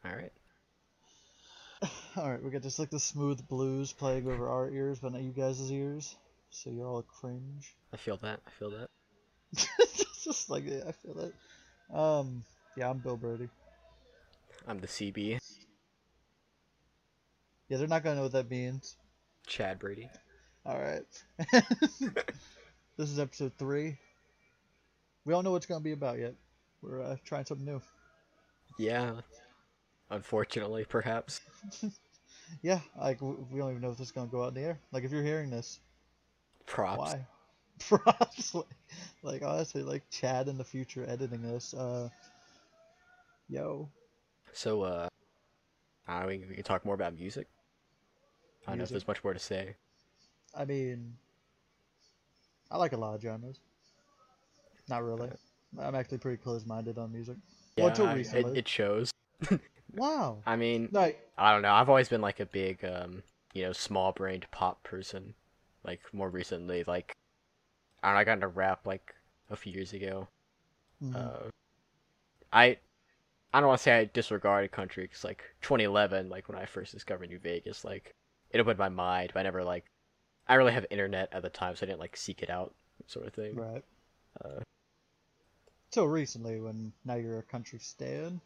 All right. Alright, we got just like the smooth blues playing over our ears, but not you guys' ears. So you're all cringe. I feel that. I feel that. It's just like, yeah, I feel that. Yeah, I'm Bill Brady. I'm the CB, Yeah, they're not gonna know what that means. Chad Brady. Alright. This is episode 3. We don't know what it's gonna be about yet. We're trying something new. Yeah. Unfortunately, perhaps. Yeah, like, we don't even know if this is gonna go out in the air. Like, if you're hearing this, Props. why? Props. Like, honestly, like, Chad in the future editing this, yo, So, we can talk more about music. I don't know if music. there's much more to say. I mean, I like a lot of genres. Not really. Uh, I'm actually pretty close-minded on music. Well, yeah, until it recently. it shows. Wow. I mean, Like, I don't know. I've always been like a big, small-brained pop person. Like more recently, like I don't know, I got into rap like a few years ago. mhm. Uh, I I don't want to say I disregarded country because like 2011, like when I first discovered New Vegas, like it opened my mind. But I never like I really have internet at the time, so I didn't like seek it out, sort of thing. Right. Uh, Till recently, when now you're a country stan.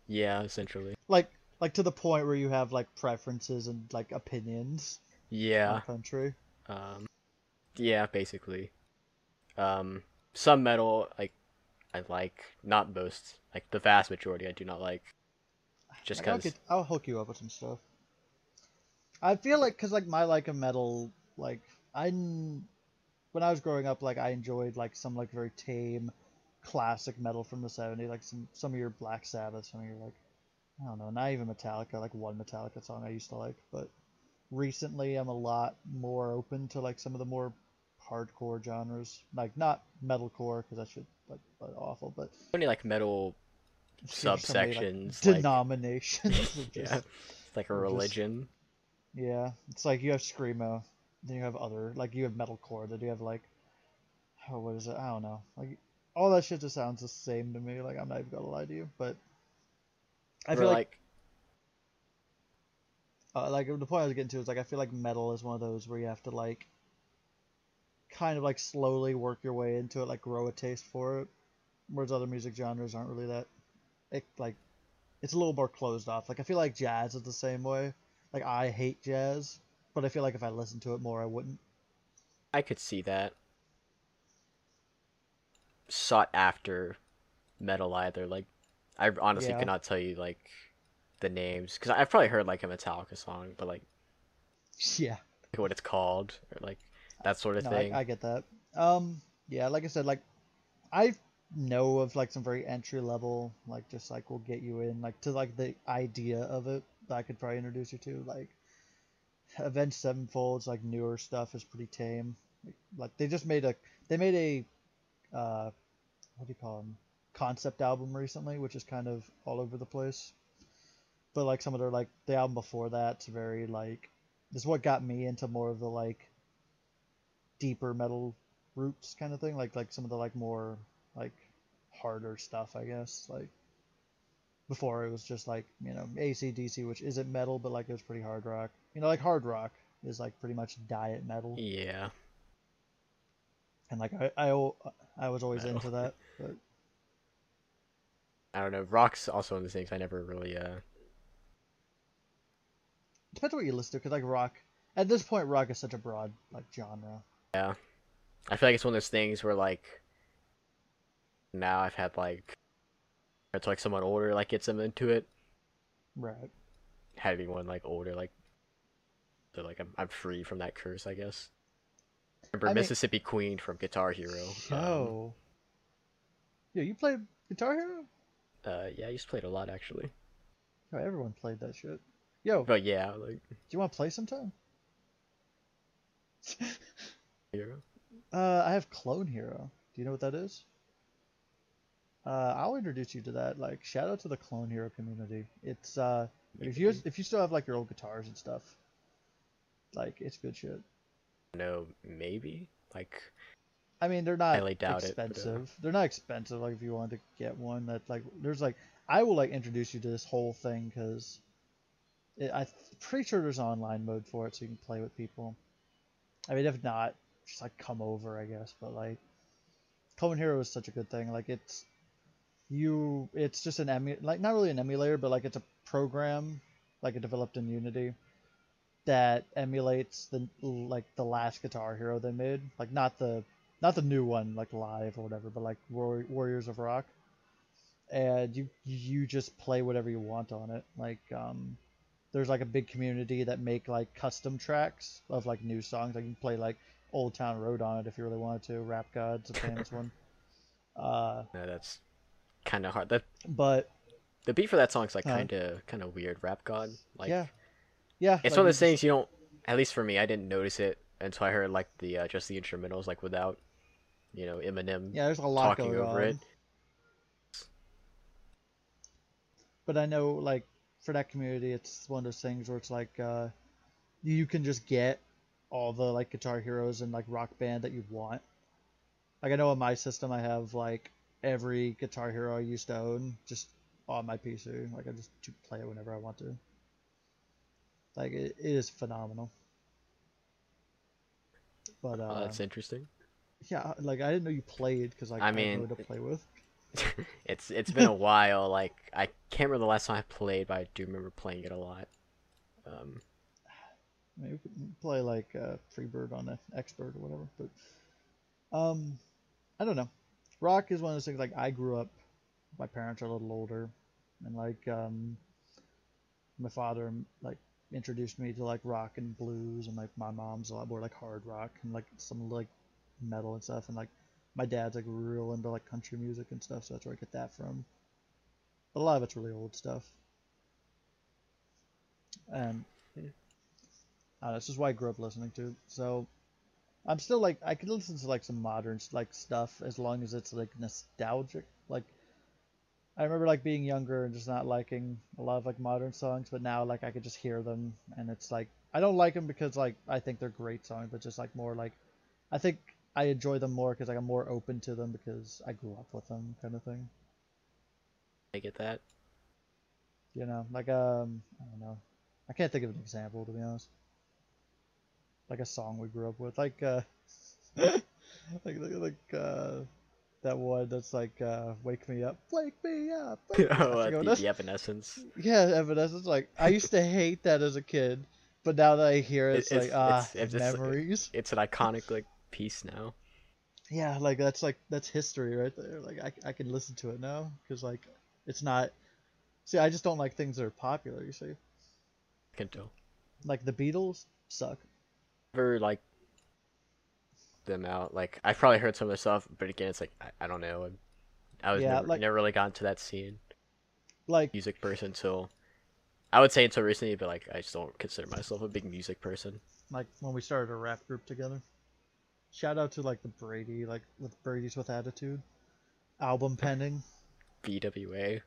yeah, essentially. Like, like to the point where you have like preferences and like opinions on Yeah, country. um, yeah, basically. Um, some metal I like, not most. Like the vast majority, I do not like, just Like, because. I'll hook you up with some stuff. I feel like, cause like my like of metal, like I, when I was growing up, like I enjoyed like some like very tame, classic metal from the '70s, like some of your Black Sabbath, some of your like I don't know, not even Metallica, like one Metallica song I used to like, but recently I'm a lot more open to like some of the more hardcore genres, like not metalcore because that shit like awful, but Only like metal there's so many like subsections, like denominations of yeah, just it's like a of just religion. yeah, it's like you have screamo, then you have other like you have metalcore, then you have like oh what is it? I don't know, like all that shit just sounds the same to me. Like I'm not even gonna lie to you, but I Or feel like like the point I was getting to is like I feel like metal is one of those where you have to like kind of like slowly work your way into it, like grow a taste for it. Whereas other music genres aren't really that. Like it's a little more closed off. Like I feel like jazz is the same way. Like I hate jazz, but I feel like if I listened to it more, I wouldn't. I could see that sought after metal either. Like I honestly could Yeah, not tell you like the names because I've probably heard like a Metallica song, but like yeah. what it's called or like that sort of No, thing. I get that. Yeah, like I said, like I know of like some very entry level, like just like will get you in, like to like the idea of it that I could probably introduce you to. Like Avenged Sevenfold's like newer stuff is pretty tame. Like they made a what do you call them, concept album recently, which is kind of all over the place. But like some of their like the album before that's very like this is what got me into more of the like deeper metal roots kind of thing. Like some of the like more like harder stuff, I guess. Like before it was just like AC/DC, which isn't metal, but like it was pretty hard rock. Like hard rock is like pretty much diet metal, Yeah, and like I was always metal. into that, but I don't know. Rock's also one of the things I never really depends what you listen to, because like rock at this point, rock is such a broad like genre. yeah. I feel like it's one of those things where like now I've had like it's like someone older like gets them into it. Right. Had anyone like older like so like I'm free from that curse, I guess. Remember I mean, Mississippi Queen from Guitar Hero. yo, yo, you played Guitar Hero? Yeah, I used to play it a lot actually. Yo, everyone played that shit. Yo, But yeah, like do you want to play sometime? Hero. I have Clone Hero. Do you know what that is? I'll introduce you to that. Like, shout out to the Clone Hero community. It's Community. if you still have like your old guitars and stuff, like it's good shit. No, maybe. Like I mean, they're I not highly doubt it, but expensive. They're not expensive. Like if you wanted to get one, that like there's like I will like introduce you to this whole thing because I'm pretty sure there's an online mode for it so you can play with people. I mean, if not, just like come over, I guess. But like, Clone Hero is such a good thing. Like, it's just like not really an emulator, but like it's a program, like it developed in Unity that emulates the last Guitar Hero they made. Like not the new one like live or whatever, but like Warriors of Rock. And you just play whatever you want on it. Like there's like a big community that make like custom tracks of like new songs. Like you can play like Old Town Road on it if you really wanted to. Rap God's a famous one. Uh, No, that's kind of hard. but The beat for that song's like uh, kind of weird. Rap God, yeah, like yeah, it's like one of you those just things you don't. At least for me, I didn't notice it until I heard like the just the instrumentals, like without Eminem there's a lot talking going over on. it. But I know like for that community, it's one of those things where it's like you can just get all the like Guitar Heroes and like Rock Band that you want. Like I know on my system, I have like every Guitar Hero I used to own just on my PC. Like I just play it whenever I want to. Like it is phenomenal. But Oh, that's interesting. yeah, like I didn't know you played because like I I have no mean, one to play with. it's been a while. Like I can't remember the last time I played, but I do remember playing it a lot. Um, I mean, we could play like Freebird on an expert or whatever. But I don't know. Rock is one of those things. Like I grew up, my parents are a little older, and like my father like introduced me to like rock and blues, and like my mom's a lot more like hard rock and like some like metal and stuff, and like my dad's like real into like country music and stuff, so that's where I get that from. But a lot of it's really old stuff, and this is why I grew up listening to. So I'm still like I could listen to like some modern like stuff as long as it's like nostalgic. Like I remember like being younger and just not liking a lot of like modern songs, but now like I could just hear them and it's like I don't like them because like I think they're great songs, but just like more like I think I enjoy them more because like I'm more open to them because I grew up with them, kind of thing. I get that. Like I don't know, I can't think of an example to be honest. Like a song we grew up with, like that one that's like wake me up, wake me. I Oh, forget what the that's. the Evanescence. Yeah, Evanescence. Like I used to hate that as a kid, but now that I hear it, It, it's like it's it's it's memories. it's an iconic like piece now. Yeah, like that's history right there. Like I can listen to it now because like it's not. See, I just don't like things that are popular. You see, I can tell. like the Beatles suck. Never like them out. Like I've probably heard some of the stuff, but again, it's like I don't know. I was Yeah, never really got into that scene like music person until I would say until recently, but like I just don't consider myself a big music person. like when we started a rap group together. Shout out to like the Brady, like with Brady's with Attitude album pending. BWA,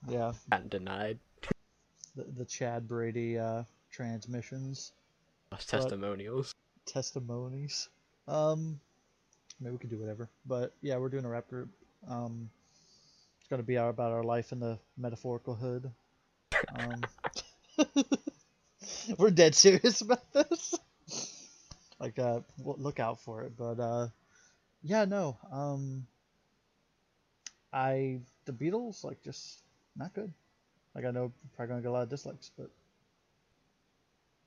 Yeah, patent denied, the Chad Brady transmissions, lost but testimonials. testimonies. Maybe we could do whatever. But yeah, we're doing a rap group. It's gonna be about our life in the metaphorical hood. Um, we're dead serious about this. Like, look out for it. But yeah, no. The Beatles like just not good. Like I know probably gonna get a lot of dislikes, but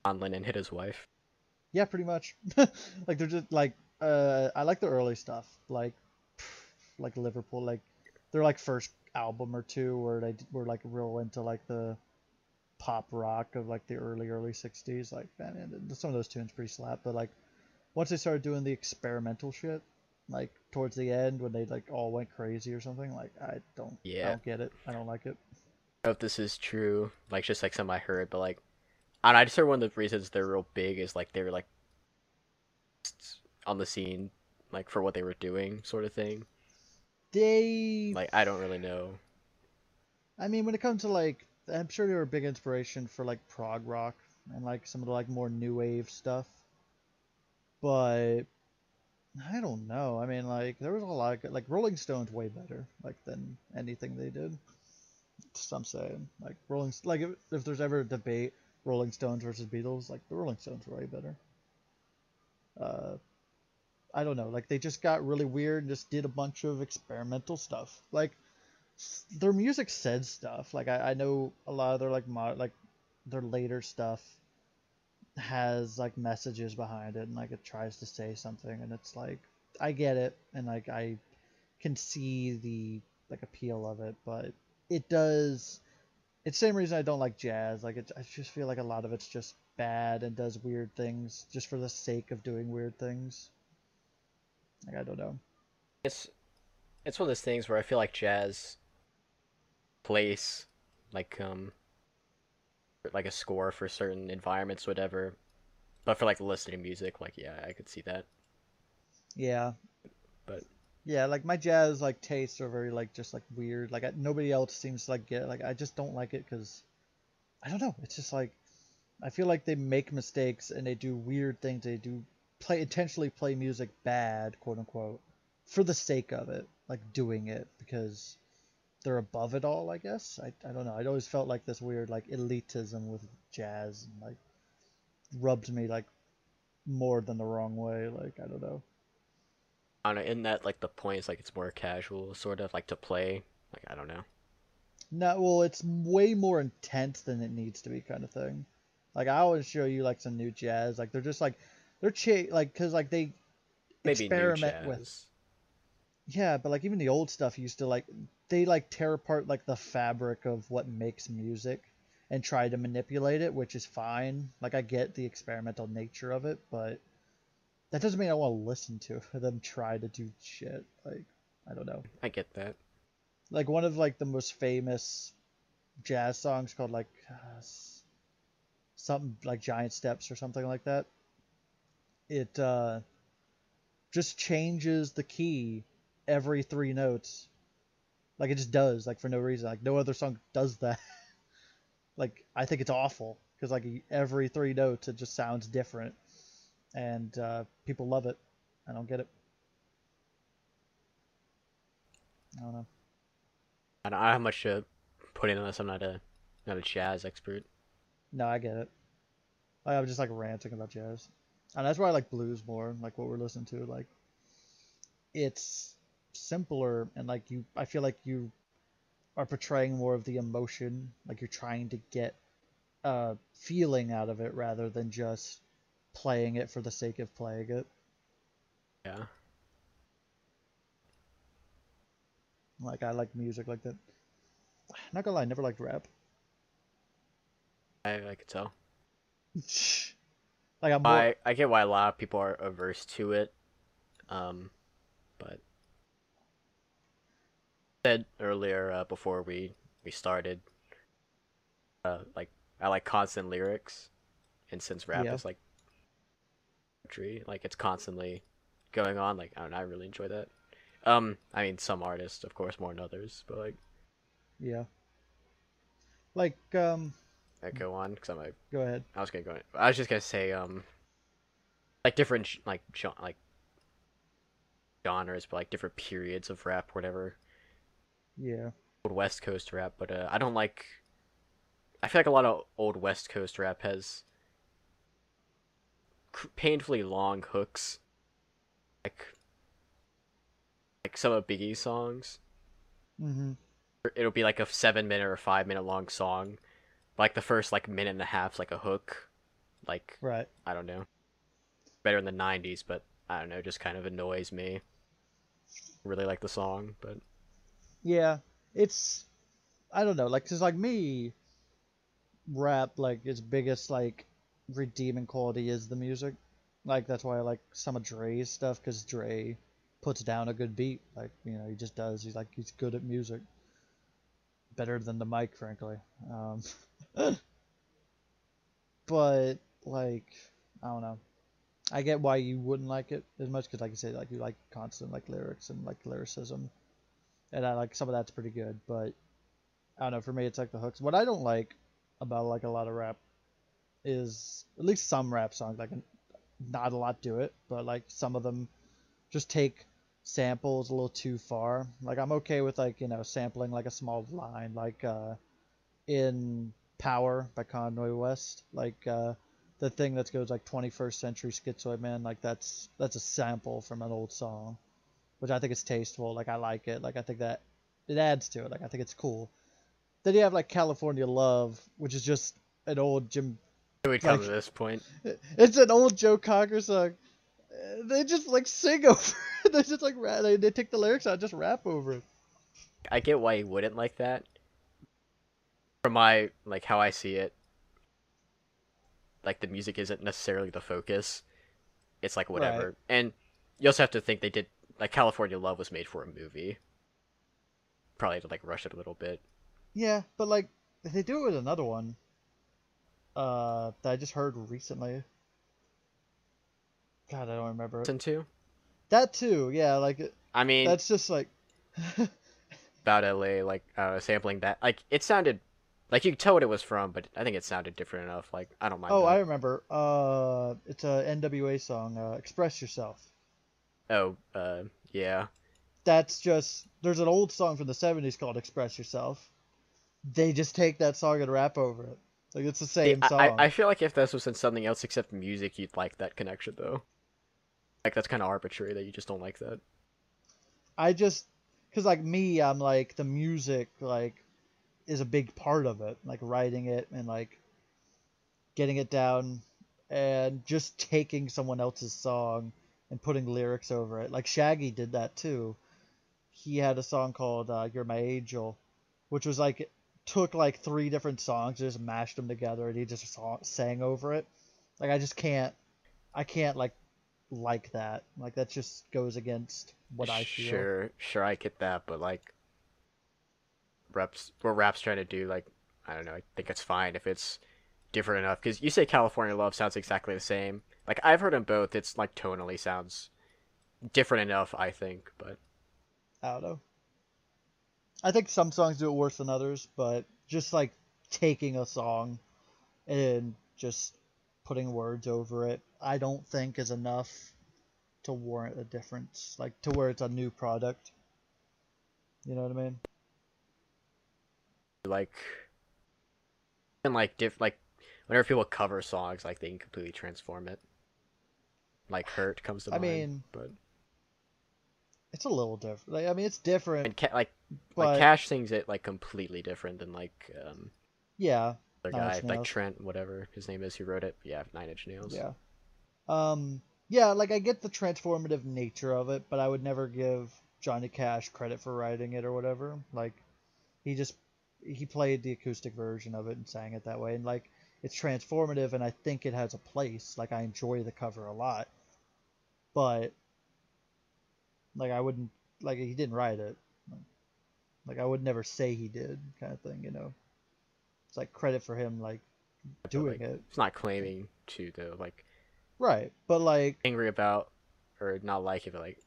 John Lennon hit his wife. yeah, pretty much. Like they're just like I like the early stuff, like Liverpool, like their like first album or two where they were like real into like the pop rock of like the early 60s. Like man, some of those tunes pretty slap, but like once they started doing the experimental shit, like towards the end when they like all went crazy or something, like I Yeah, don't get it. I don't like it. I don't know if this is true. Like just like something I heard, but like I don't know, I just heard one of the reasons they're real big is like they were like on the scene, like for what they were doing, sort of thing. They, Like I don't really know. I mean, when it comes to like, I'm sure they were a big inspiration for like prog rock and like some of the like more new wave stuff, but I don't know. I mean, like there was a lot of good, like Rolling Stones way better like than anything they did. Some saying like like if there's ever a debate, Rolling Stones versus Beatles, like the Rolling Stones are way better. Uh, I don't know, like they just got really weird, and just did a bunch of experimental stuff. Like their music said stuff. Like I know a lot of their like their later stuff has like messages behind it, and like it tries to say something, and it's like I get it, and like I can see the like appeal of it, but it does. It's the same reason I don't like jazz. Like I just feel like a lot of it's just bad and does weird things just for the sake of doing weird things. Like I don't know. It's it's one of those things where I feel like jazz plays like like a score for certain environments, whatever. But for like listening music, like yeah, I could see that. Yeah, But yeah. Like my jazz like tastes are very like just like weird. Like nobody else seems to like get. Like I just don't like it because I don't know. It's just like I feel like they make mistakes and they do weird things. They do play intentionally play music bad, quote unquote, for the sake of it, like doing it because they're above it all. I guess I don't know. I always felt like this weird like elitism with jazz and like rubbed me like more than the wrong way. Like I don't know. I don't know. In that like the point is like it's more casual, sort of like to play. Like I don't know. No, well, it's way more intense than it needs to be, kind of thing. Like I always show you like some new jazz. Like they're just like like because like they Maybe new experiment with. jazz. Yeah, but like even the old stuff used to like they like tear apart like the fabric of what makes music and try to manipulate it, which is fine. Like I get the experimental nature of it, but that doesn't mean I want to listen to them try to do shit. Like I don't know. I get that. Like one of like the most famous jazz songs called like something like Giant Steps or something like that. It just changes the key every three notes. Like it just does, like for no reason. Like no other song does that. Like I think it's awful because like every three notes it just sounds different, and people love it. I don't get it. I don't know. I don't have much to put in unless I'm not a jazz expert. No, I get it. Like, I'm just like ranting about jazz, and that's why I like blues more. Like what we're listening to, like it's simpler and like you. I feel like you are portraying more of the emotion. Like you're trying to get feeling out of it rather than just playing it for the sake of playing it. Yeah, Like I like music like that. Not gonna lie, I never liked rap. I could tell. Like I'm more. I get why a lot of people are averse to it. Um, but said earlier before we started, like I like constant lyrics, and since rap Yeah, is like poetry, like it's constantly going on. Like I don't know, I really enjoy that. I mean, some artists, of course, more than others, but like yeah. Like I go on because I'm like go ahead. I was gonna go. I was just gonna say like different like genres, but like different periods of rap, whatever. Yeah. Old West Coast rap, but I don't like. I feel like a lot of old West Coast rap has painfully long hooks, like some of Biggie's songs. Mm-hmm. It'll be like a 7 minute or 5 minute long song. Like the first like minute and a half's like a hook. Like Right. I don't know, better in the '90s, but I don't know, just kind of annoys me. Really like the song, but Yeah. It's I don't know. Like, cause like me, rap like its biggest like redeeming quality is the music. Like that's why I like some of Dre's stuff because Dre puts down a good beat. Like he just does. He's good at music, better than the mic, frankly. Um, but like I don't know. I get why you wouldn't like it as much because, like you say, like you like constant like lyrics and like lyricism, and I like some of that's pretty good. But I don't know. For me, it's like the hooks. What I don't like about like a lot of rap is at least some rap songs. Like not a lot do it, but like some of them just take. samples a little too far. Like I'm okay with like sampling like a small line like in Power by Conway West, like the thing that goes like 21st Century Schizoid Man, like that's a sample from an old song, which I think is tasteful. Like I like it. Like I think that it adds to it. Like I think it's cool. Then you have like California Love, which is just an old Jim, It would come to like this point. it's an old Joe Cocker song. They just like sing over. They just like rap. They take the lyrics out, and just rap over it. I get why you wouldn't like that. From my like how I see it, like the music isn't necessarily the focus. It's like Right. whatever. And you also have to think they did like California Love was made for a movie. Probably to like rush it a little bit. Yeah, but like they do it with another one that I just heard recently. God, I don't remember it. Listen to. That too, yeah, like I mean, that's just like about LA, like sampling that. Like it sounded like you could tell what it was from, but I think it sounded different enough. Like I don't mind oh, I that. remember. It's a NWA song, "Express Yourself." Oh, yeah. That's just there's an old song from the '70s called "Express Yourself." They just take that song and rap over it. Like it's the See, same I song. feel like if this was in something else except music, you'd like that connection though. Like that's kind of arbitrary that you just don't like that. I just, cause like me, I'm like the music like is a big part of it. Like writing it and like getting it down and just taking someone else's song and putting lyrics over it. Like Shaggy did that too. He had a song called "You're My Angel," which was like took like three different songs, just mashed them together, and he just sang over it. Like I can't like that. Like that just goes against what I feel. Sure, I get that, but like what rap's trying to do, like I don't know. I think it's fine if it's different enough. Because you say California Love sounds exactly the same. Like I've heard them both. It's like tonally sounds different enough, I think. But I don't know. I think some songs do it worse than others, but just like taking a song and just putting words over it, I don't think is enough to warrant a difference. Like to where it's a new product. You know what I mean? like and like like whenever people cover songs, like they can completely transform it. Like Hurt comes to I mind, mean, but it's a little different. Like, I mean, it's different, and like but Cash sings it like completely different than like yeah, the Nine Inch guy like Nails. Trent, whatever his name is, who wrote it. Yeah, Nine Inch Nails. Yeah. Yeah, like I get the transformative nature of it, but I would never give Johnny Cash credit for writing it or whatever. Like he just he played the acoustic version of it and sang it that way, and like it's transformative, and I think it has a place. Like I enjoy the cover a lot, but like I wouldn't like he didn't write it. Like I would never say he did, kind of thing. It's like credit for him like But doing like it. it's not claiming to though. Like Right, but like angry about or not like it, but like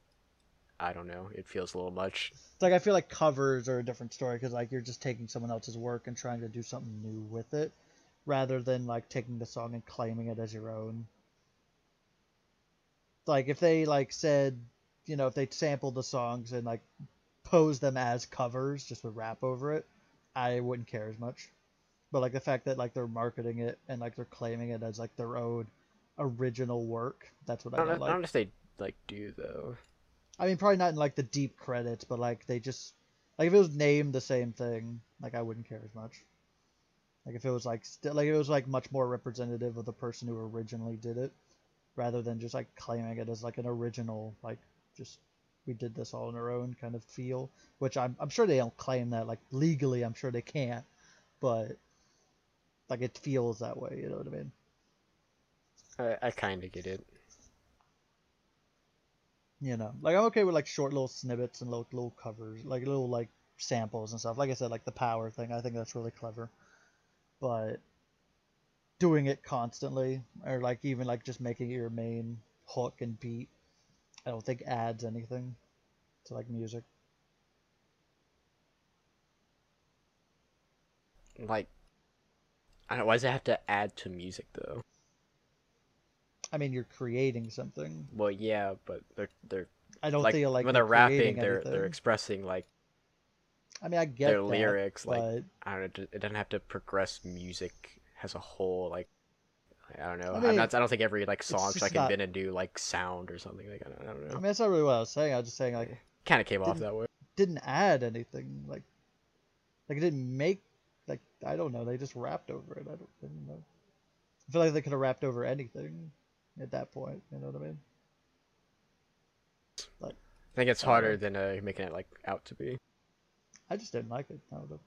I don't know. It feels a little much. it's like I feel like covers are a different story because like you're just taking someone else's work and trying to do something new with it, rather than like taking the song and claiming it as your own. Like if they like said, if they sampled the songs and like posed them as covers just with rap over it, I wouldn't care as much. But like the fact that like they're marketing it and like they're claiming it as like their own original work, that's what I don't I don't like. know if they like do though. I mean, probably not in like the deep credits, but like they just like if it was named the same thing, like I wouldn't care as much. Like if it was like like it was like much more representative of the person who originally did it, rather than just like claiming it as like an original, like just we did this all on our own kind of feel. Which I'm sure they don't claim that like legally. I'm sure they can't, but like it feels that way. You know what I mean? I kind of get it. Like I'm okay with like short little snippets and little covers, like little like samples and stuff. Like I said, like the power thing. I think that's really clever, but doing it constantly or like even like just making it your main hook and beat, I don't think adds anything to like music. Like I don't know. Why does it have to add to music though? I mean, you're creating something. Well, yeah, but they're I don't like feel like when they're they're rapping, creating they're anything. expressing like I mean, I their get that, lyrics. Like but I don't know, it doesn't have to progress music as a whole. Like I don't know. I mean, I don't think every like it's song should just like not. invent a new like sound or something. Like I don't I know. mean, that's not really what I was saying. I was just saying like Kind of came off didn't that way. didn't add anything. Like it didn't make like I don't know. They just rapped over it. I don't know. I feel like they could have rapped over anything at that point. You know what I mean? Like I think it's I don't harder know. than making it like out to be. I just didn't like it. I don't know.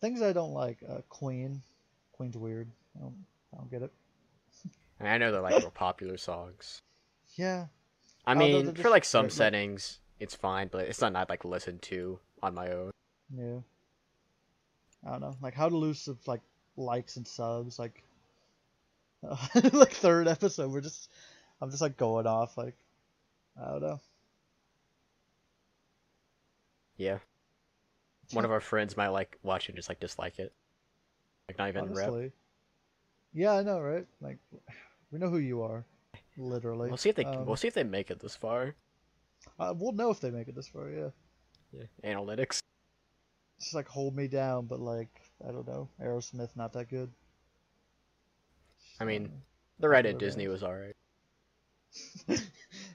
Things I don't like. Queen. Queen's weird. I don't get it. I mean, I know they're like real popular songs. Yeah. I I don't know. mean, They're for just like some very like settings, it's fine, but it's not I'd like listen to on my own. yeah. I don't know. Like how to lose of like likes and subs. Like like third episode, I'm just like going off. Like I don't know. Yeah, one of our friends might like watch it and just like dislike it, like not even rep. Honestly. Yeah, I know, right? Like we know who you are, literally. We'll see if they make it this far. We'll know if they make it this far. Yeah. Yeah, analytics. Just like hold me down, but like I don't know. Aerosmith not that good. I I don't mean, know. the ride at Popular Disney bands. was alright.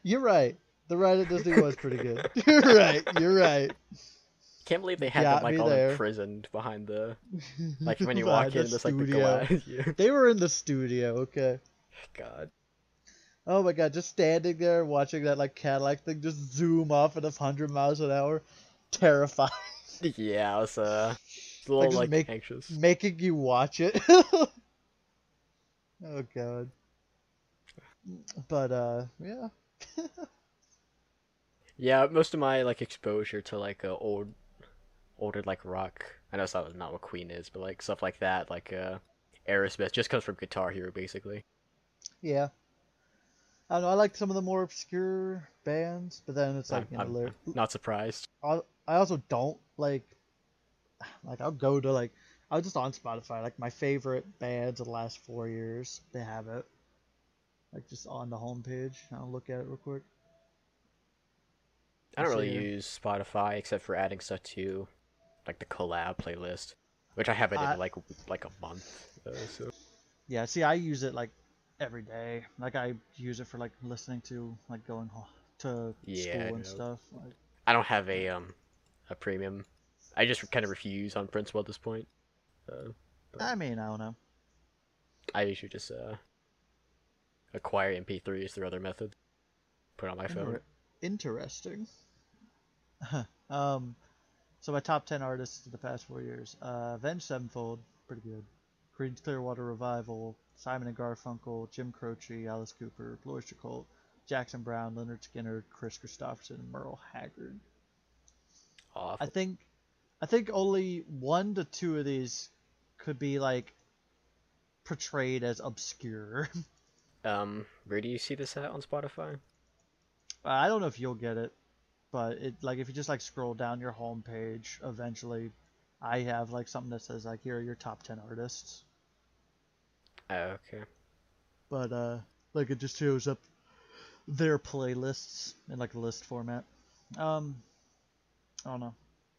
You're right. The ride at Disney was pretty good. You're right. You're right. Can't believe they You had them got like me all there. imprisoned behind the like when you Behind walk the in, there's like the studio. glass. Yeah. They were in the studio. Okay. God. Oh my god, just standing there watching that like Cadillac thing just zoom off at 100 miles an hour, terrifying. Yeah, I was a Like little just like anxious. making you watch it. Oh god. But yeah. Yeah, most of my like exposure to like older like rock. I know it's not what Queen is, but like stuff like that, like Aerosmith, just comes from Guitar Hero, basically. Yeah. I don't know, I like some of the more obscure bands, but then it's like, I'm not surprised. I also don't like I'll go to like I was just on Spotify, like my favorite bands of the last 4 years, they have it. Like just on the homepage. I'll look at it real quick. I You don't see really here. use Spotify except for adding stuff to like the collab playlist, which I haven't I in like a month. So Yeah, see, I use it like every day. Like I use it for like listening to like going to yeah, school I and know. stuff. Like, I don't have a premium. I just kind of refuse on principle at this point. But I mean, I don't know. I usually just acquire MP3s through other methods, put it on my phone. Inter- Interesting. um, so my top 10 artists of the past 4 years: Avenged Sevenfold, pretty good. Creedence Clearwater Revival, Simon and Garfunkel, Jim Croce, Alice Cooper, Blue Oyster Cult, Jackson Brown, Leonard Skinner, Chris Christopherson, and Merle Haggard. I Awful. think I think only one to two of these could be like portrayed as obscure. Where do you see this at on Spotify? I don't know if you'll get it, but it like if you just like scroll down your home page, eventually, I have like something that says like here are your top 10 artists, Okay. but like it just shows up their playlists in like a list format. Um, I don't know.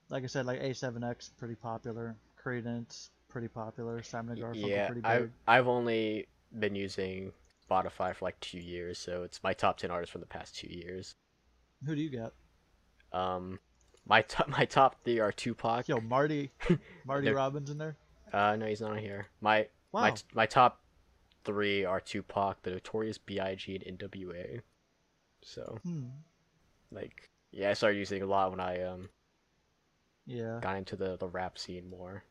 Like I said, like A7X pretty popular, Credence pretty popular, Simon and Garfunkel Yeah, pretty big. I've only been using Spotify for like 2 years, so it's my top 10 artists from the past 2 years. Who do you got? Um, my top three are Yo, Tupac. Marty They're, Robbins in there. no, he's not here. Wow. My top three are Tupac, the Notorious B.I.G. and N.W.A. So Hmm. like, yeah, I started using it a lot when I Yeah, got into the rap scene more.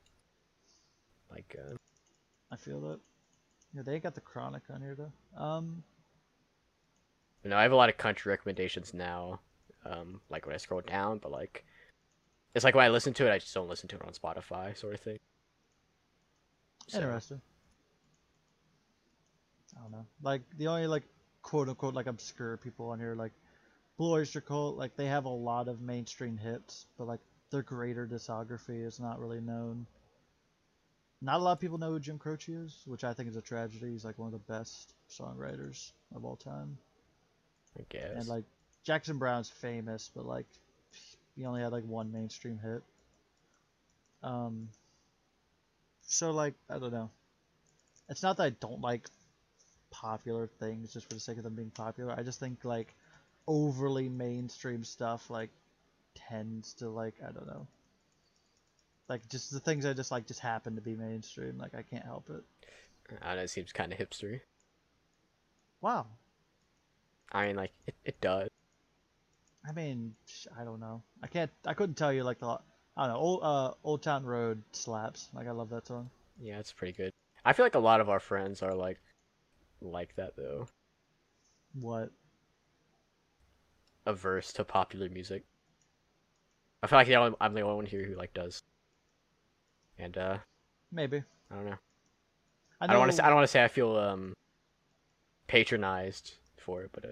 Like, I feel that. Yeah, they ain't got the Chronic on here though. I have a lot of country recommendations now. Like when I scroll down, but like it's like when I listen to it, I just don't listen to it on Spotify, sort of thing. So Interesting. I don't know. Like the only like quote unquote like obscure people on here like Blue Oyster Cult, like they have a lot of mainstream hits, but like their greater discography is not really known. Not a lot of people know who Jim Croce is, which I think is a tragedy. He's like one of the best songwriters of all time. I And guess like Jackson Brown's famous, but like he only had like one mainstream hit. Um, so like I don't know. It's not that I don't like popular things just for the sake of them being popular. I just think like overly mainstream stuff like tends to like I don't know. Like just the things I just like just happen to be mainstream. Like I can't help it. I don't know, it seems kind of hipstery. Wow. I mean, like it does. I mean, I don't know. I can't. I couldn't tell you like the. I don't know. Old Town Road slaps. Like I love that song. Yeah, it's pretty good. I feel like a lot of our friends are like that though, What? averse to popular music. I feel like I'm the only one here who like does, and Maybe. I don't know. I I don't want to say know. I don't want to say I feel patronized for it, but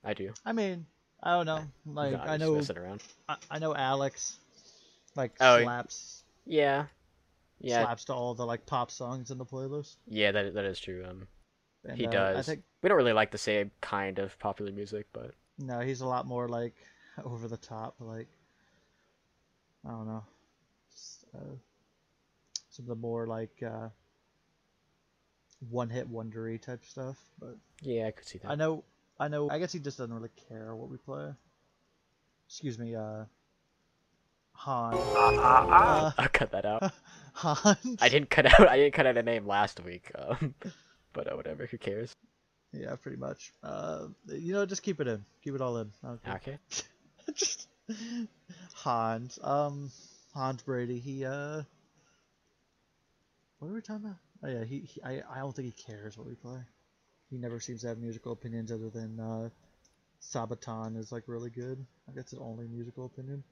I do. I mean, I don't I, know. Like I'm I just know. messing around. I know Alex like Oh yeah, yeah, slaps to all the like pop songs in the playlist, yeah. That is true. and He I does. think We don't really like the same kind of popular music, but no, he's a lot more like over the top. Like I don't know. Just, some of the more like one hit wondery type stuff. But yeah, I could see I that. know. I know. I guess he just doesn't really care what we play. Excuse me, Han. I'll cut that out. Hans. I didn't cut out a name last week. But whatever. Who cares? Yeah, pretty much. Just keep it in. Keep it all in. I don't care. Okay. Just Hans. Hans Brady. What are we talking about? Oh yeah, I don't think he cares what we play. He never seems to have musical opinions other than Sabaton is like really good. Like that's his only musical opinion.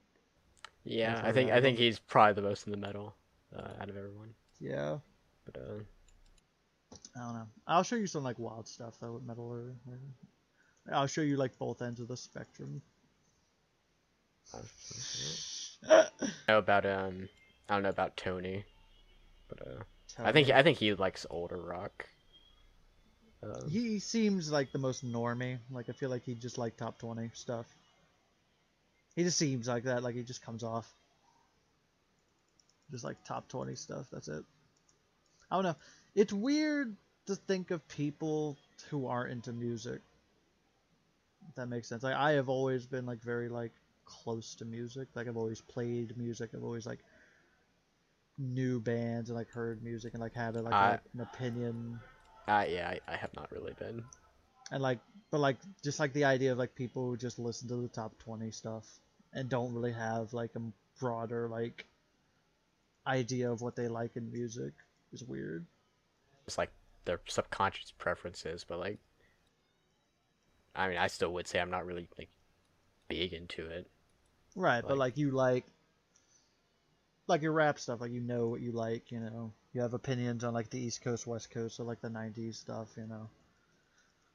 Yeah, I've heard out I of think him. he's probably the most in the metal out of everyone. Yeah, But I don't know. I'll show you some like wild stuff though with metal or I'll show you like both ends of the spectrum. I don't know about I don't know about Tony, but Tony. I think he likes older rock. He seems like the most normie. Like I feel like he just like top 20 stuff. He just seems like that. Like he just comes off just like top 20 stuff. That's it. I don't know. It's weird to think of people who aren't into music. If that makes sense. Like I have always been like very like close to music. Like I've always played music. I've always like knew bands and like heard music and like had I an opinion yeah, I have not really been. and like but like just like the idea of like people who just listen to the top 20 stuff and don't really have like a broader like idea of what they like in music is weird. It's like their subconscious preferences, but like I mean, I still would say I'm not really like big into it. Right, but Like like you like your rap stuff, like you know what you like, you have opinions on like the East Coast, West Coast, or like the '90s stuff.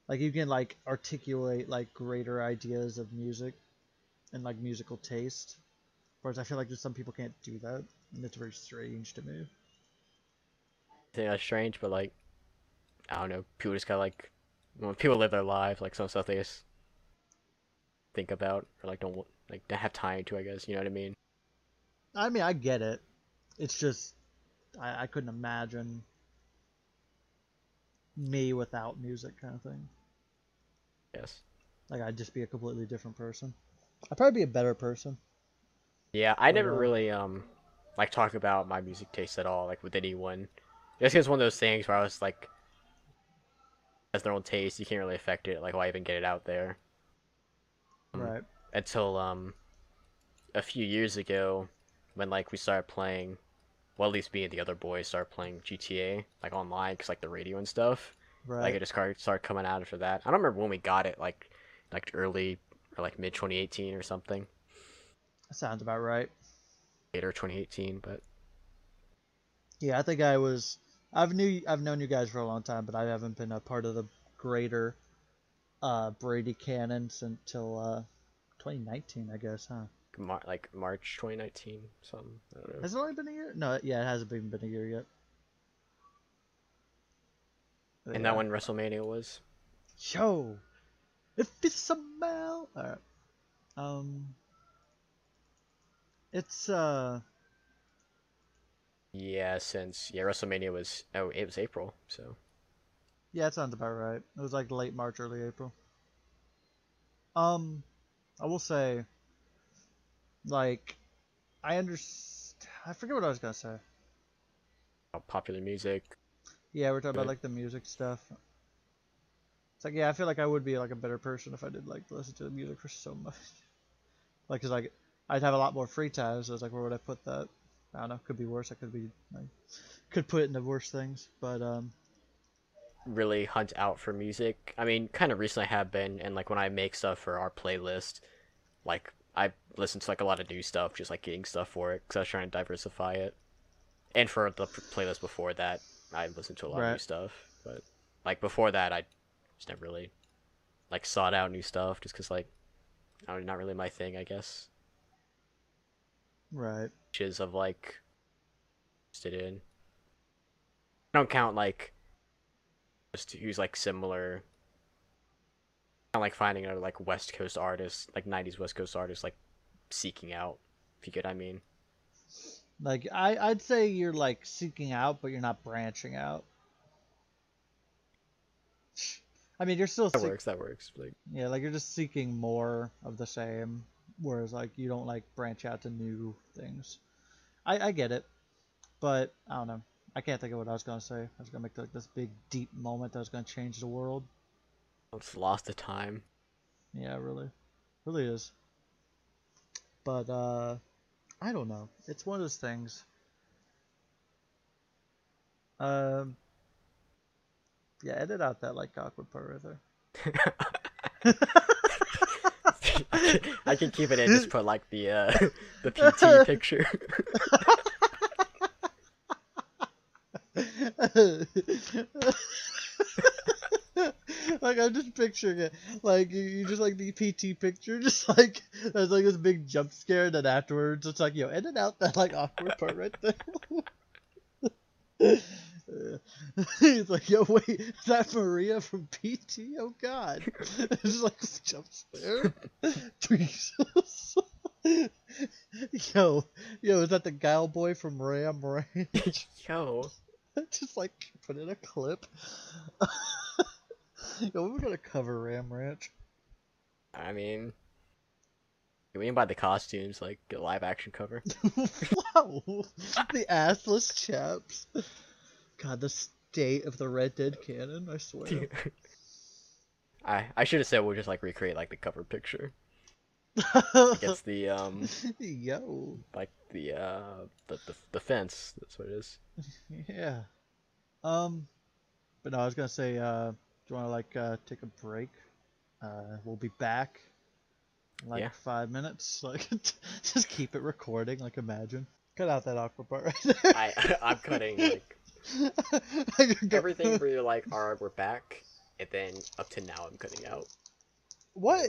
Like you can like articulate like greater ideas of music and like musical taste. Whereas I feel like just some people can't do that, and it's very strange to me. I think that's strange, but like I don't know, people just gotta like when people live their lives, like some stuff they just think about or like don't have time to. I guess you know what I mean. I mean, I get it. It's just I couldn't imagine me without music, kind of thing. Yes. Like I'd just be a completely different person. I'd probably be a better person, Yeah, I but never really like talk about my music taste at all, like with anyone. Just 'cause it's one of those things where I was like, has their own taste, you can't really affect it. Like, why even get it out there? Um, right, until a few years ago, when like we started playing, well, at least me and the other boys started playing GTA like online, cause like the radio and stuff. Like right. it just started coming out after that. I don't remember when we got it, like early or like mid 2018 or something, That sounds about right. later 2018, but. Yeah, I think I've known you guys for a long time, but I haven't been a part of the greater Brady canon until 2019, I guess, huh? Like March 2019, something. I don't know. Has it only been a year? No, yeah, it hasn't even been a year yet. But And that yeah. when WrestleMania was. Yo, If it's a Mel. All right. Um, it's Yeah, since WrestleMania was it was April, so yeah, it sounds about right. It was like late March, early April. Um, I will say, like, I forget what I was gonna say. popular music. Yeah, we're talking about But like the music stuff. It's like, yeah, I feel like I would be like a better person if I did like listen to the music for so much. Like, cause like I'd have a lot more free time. So it's like, where would I put that? I don't know. Could be worse. I could be like, could put it into worse things. But really hunt out for music. I mean, kind of recently I have been, and like when I make stuff for our playlist, like I listen to like a lot of new stuff, just like getting stuff for it, because I was trying to diversify it. And for the playlist before that, I listened to a lot of new right, stuff. But like before that, I just never really like sought out new stuff, just because like I don't know, not really my thing, I guess. right. Which is of like interested in. I don't count like just who's like similar. Kind of like finding a like West Coast artist, like '90s West Coast artist, like seeking out. If you get what I mean. Like I'd say you're like seeking out, but you're not branching out. I mean, you're still That seek. works. That works. Like Yeah, like you're just seeking more of the same, whereas like you don't like branch out to new things. I get it, but I don't know. I can't think of what I was gonna say. I was gonna make like this big deep moment that was gonna change the world. I just lost the time. Yeah, really, really is. But I don't know. It's one of those things. Um, yeah, edit out that like awkward part right there. I can keep it in. Just put like the PT picture. Like I'm just picturing it, like you just like the PT picture, just like there's like this big jump scare, and then afterwards it's like, yo, edit out that like awkward part right there. He's like, yo, wait, is that Maria from PT? Oh God, it's just like this jump scare. Jesus. Yo, yo, is that the gal boy from Ram Ranch? Yo, Just like put in a clip. Yo, we're gonna cover Ram Ranch. I mean, we can buy the costumes, like get a live action cover. Wow, the assless chaps. God, the state of the Red Dead canon, I swear. I should have said we'll just like recreate like the cover picture. It gets the Yo, like the fence. That's what it is. yeah. But no, I was gonna say, do you want to like take a break? We'll be back in like Yeah. 5 minutes. Like, just keep it recording. Like, imagine. Cut out that awkward part right there. I'm cutting like I could go- everything where you're like, all right, we're back, and then up to now I'm cutting out. What?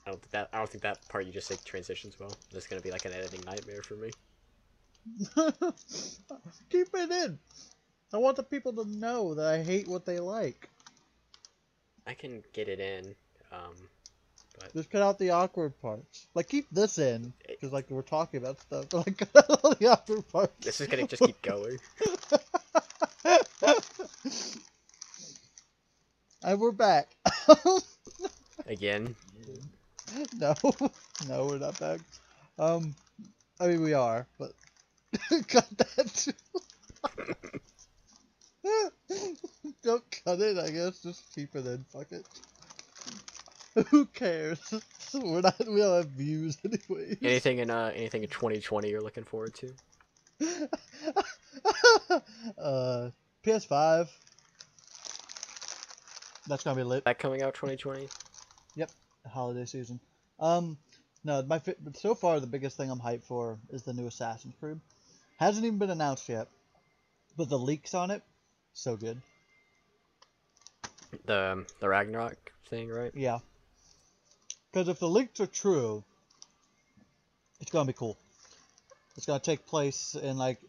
I don't think that part you just said transitions well. That's gonna be like an editing nightmare for me. Keep it in. I want the people to know that I hate what they like. I can get it in, um, but Just cut out the awkward parts. Like, keep this in, it, because, like, we're talking about stuff. But, like, cut out all the awkward parts. this is gonna just keep going. And we're back. Again. No, no, we're not back. Um, I mean, we are, but cut that too. Don't cut it, I guess. Just keep it in. Fuck it. Who cares? We don't have views anyways. Anything in 2020 you're looking forward to? PS5. That's gonna be lit. That coming out 2020? Yep, holiday season. No, so far the biggest thing I'm hyped for is the new Assassin's Creed. Hasn't even been announced yet, but the leaks on it, so good. The Ragnarok thing, right? Yeah, because if the leaks are true, it's gonna be cool. It's gonna take place in like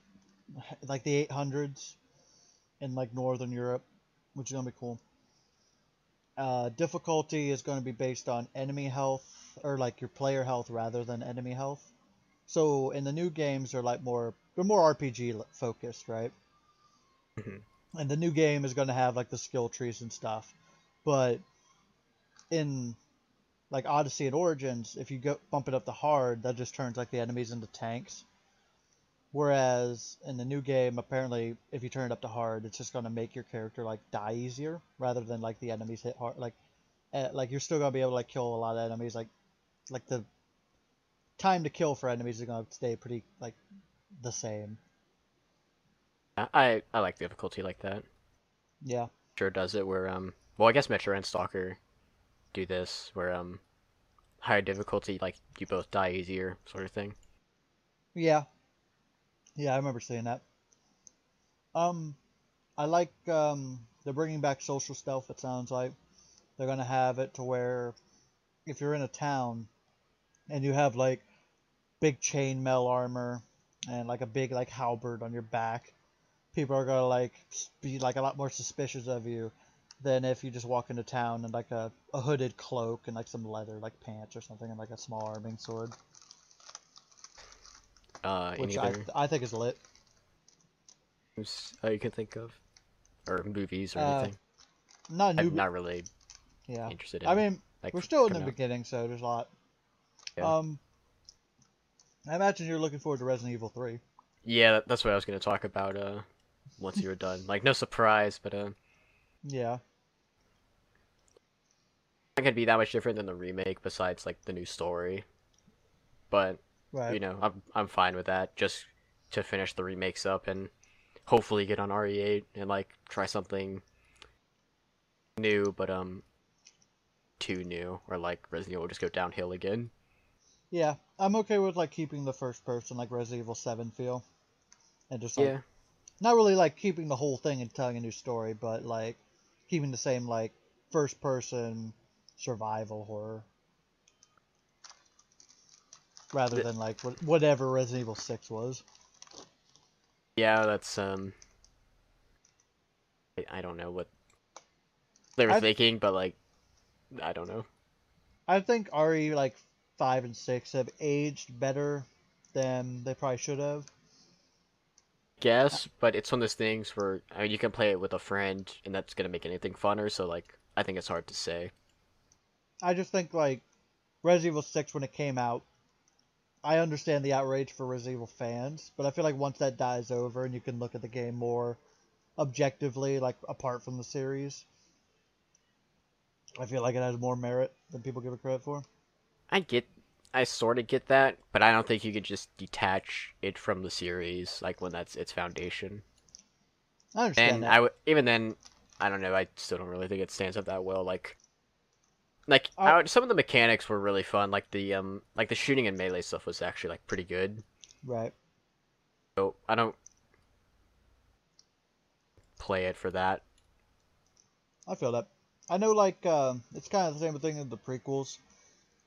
the 800s in like Northern Europe, which is gonna be cool. Difficulty is going to be based on enemy health, or like your player health rather than enemy health. So in the new games, they're more RPG focused, right? Mhm. And the new game is going to have like the skill trees and stuff. But in like Odyssey and Origins, if you go bump it up to hard, that just turns like the enemies into tanks. Whereas in the new game, apparently, if you turn it up to hard, it's just gonna make your character like die easier rather than like the enemies hit hard. Like you're still gonna be able to like kill a lot of enemies. Like the time to kill for enemies is gonna stay pretty like the same. I like difficulty like that. Yeah, Sure does it where well I guess Metro and Stalker do this where higher difficulty like you both die easier sort of thing. yeah, yeah. I remember seeing that. Um, I like they're bringing back social stealth. It sounds like they're gonna have it to where if you're in a town and you have like big chainmail armor and like a big like halberd on your back, people are gonna like be like a lot more suspicious of you than if you just walk into town in like a hooded cloak and like some leather like pants or something and like a small arming sword, Any which other I think is lit. games you can think of or movies or Uh, anything? not I'm new, not really yeah. interested I in mean, like we're still in the coming out. beginning, so there's a lot. Yeah. Um, I imagine you're looking forward to Resident Evil 3. Yeah, that's what I was gonna talk about. Once you were done, like no surprise, but Yeah, not gonna be that much different than the remake besides like the new story. But right. I'm fine with that. Just to finish the remakes up and hopefully get on RE8 and like try something new, but too new or like Resident Evil will just go downhill again. Yeah, I'm okay with like keeping the first person like Resident Evil 7 feel and just like Yeah, not really like keeping the whole thing and telling a new story, but like keeping the same like first person survival horror rather th- than like whatever Resident Evil 6 was. yeah, that's I don't know what they were I thinking, but like I don't know. I think RE like 5 and 6 have aged better than they probably should have. Guess, but it's one of those things where I mean you can play it with a friend and that's gonna make anything funner. So like I think it's hard to say. I just think like Resident Evil 6 when it came out, I understand the outrage for Resident Evil fans, but I feel like once that dies over and you can look at the game more objectively, like apart from the series, I feel like it has more merit than people give it credit for. I get, I sort of get that, but I don't think you could just detach it from the series like when that's its foundation. I understand And that. even then, I don't know. I still don't really think it stands up that well. I, some of the mechanics were really fun. Like the shooting and melee stuff was actually like pretty good. right. So I don't play it for that. I feel that. I know, like, it's kind of the same thing in the prequels.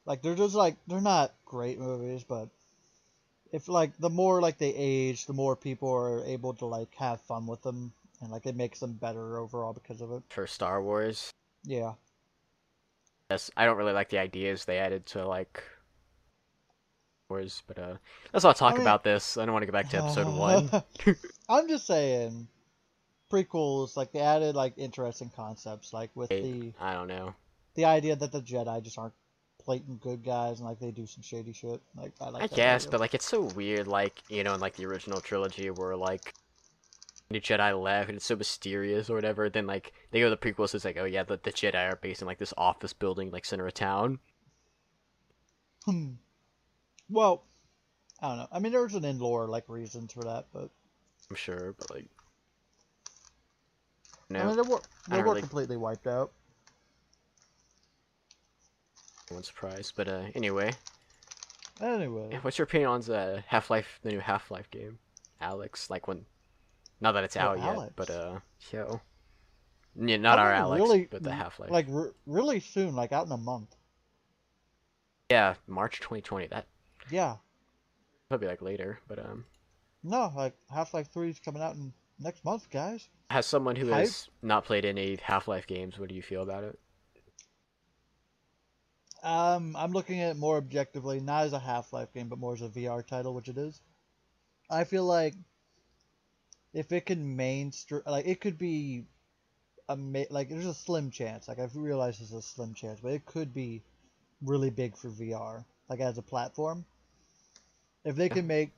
Like, they're just like they're not great movies, but if like the more like they age, the more people are able to like have fun with them, and like it makes them better overall because of it. For Star Wars. Yeah. Yes, I don't really like the ideas they added to like Wars, but let's not I talk mean, about this. I don't want to go back to episode one. I'm just saying prequels like they added like interesting concepts like with I don't know. the idea that the Jedi just aren't blatant good guys and like they do some shady shit. Like I I like that guess, idea. but like it's so weird, like in like the original trilogy where like the Jedi left and it's so mysterious or whatever. Then like they go to the prequels, it's like, oh yeah, the Jedi are based in like this office building, like center of town. Hmm. Well, I don't know. I mean, there's an in lore like reasons for that, but I'm sure, but like I no, mean I they don't were really completely wiped out. one surprised. But anyway, Anyway, what's your opinion on the the new Half-Life game, Alex? Like when, not that it's oh out yet, but Alex, yo, yeah, not our coming Alex, really but the Half-Life. like really soon, like out in a month. Yeah, March 2020. That Yeah, probably like later, but no, like Half-Life 3 is coming out in next month, guys. as someone who Hype. has not played any Half-Life games, what do you feel about it? I'm looking at it more objectively, not as a Half-Life game, but more as a VR title, which it is. I feel like if it can mainstream, like it could be like there's a slim chance. Like I've realized there's a slim chance, but it could be really big for VR, like as a platform. If they Yeah. can make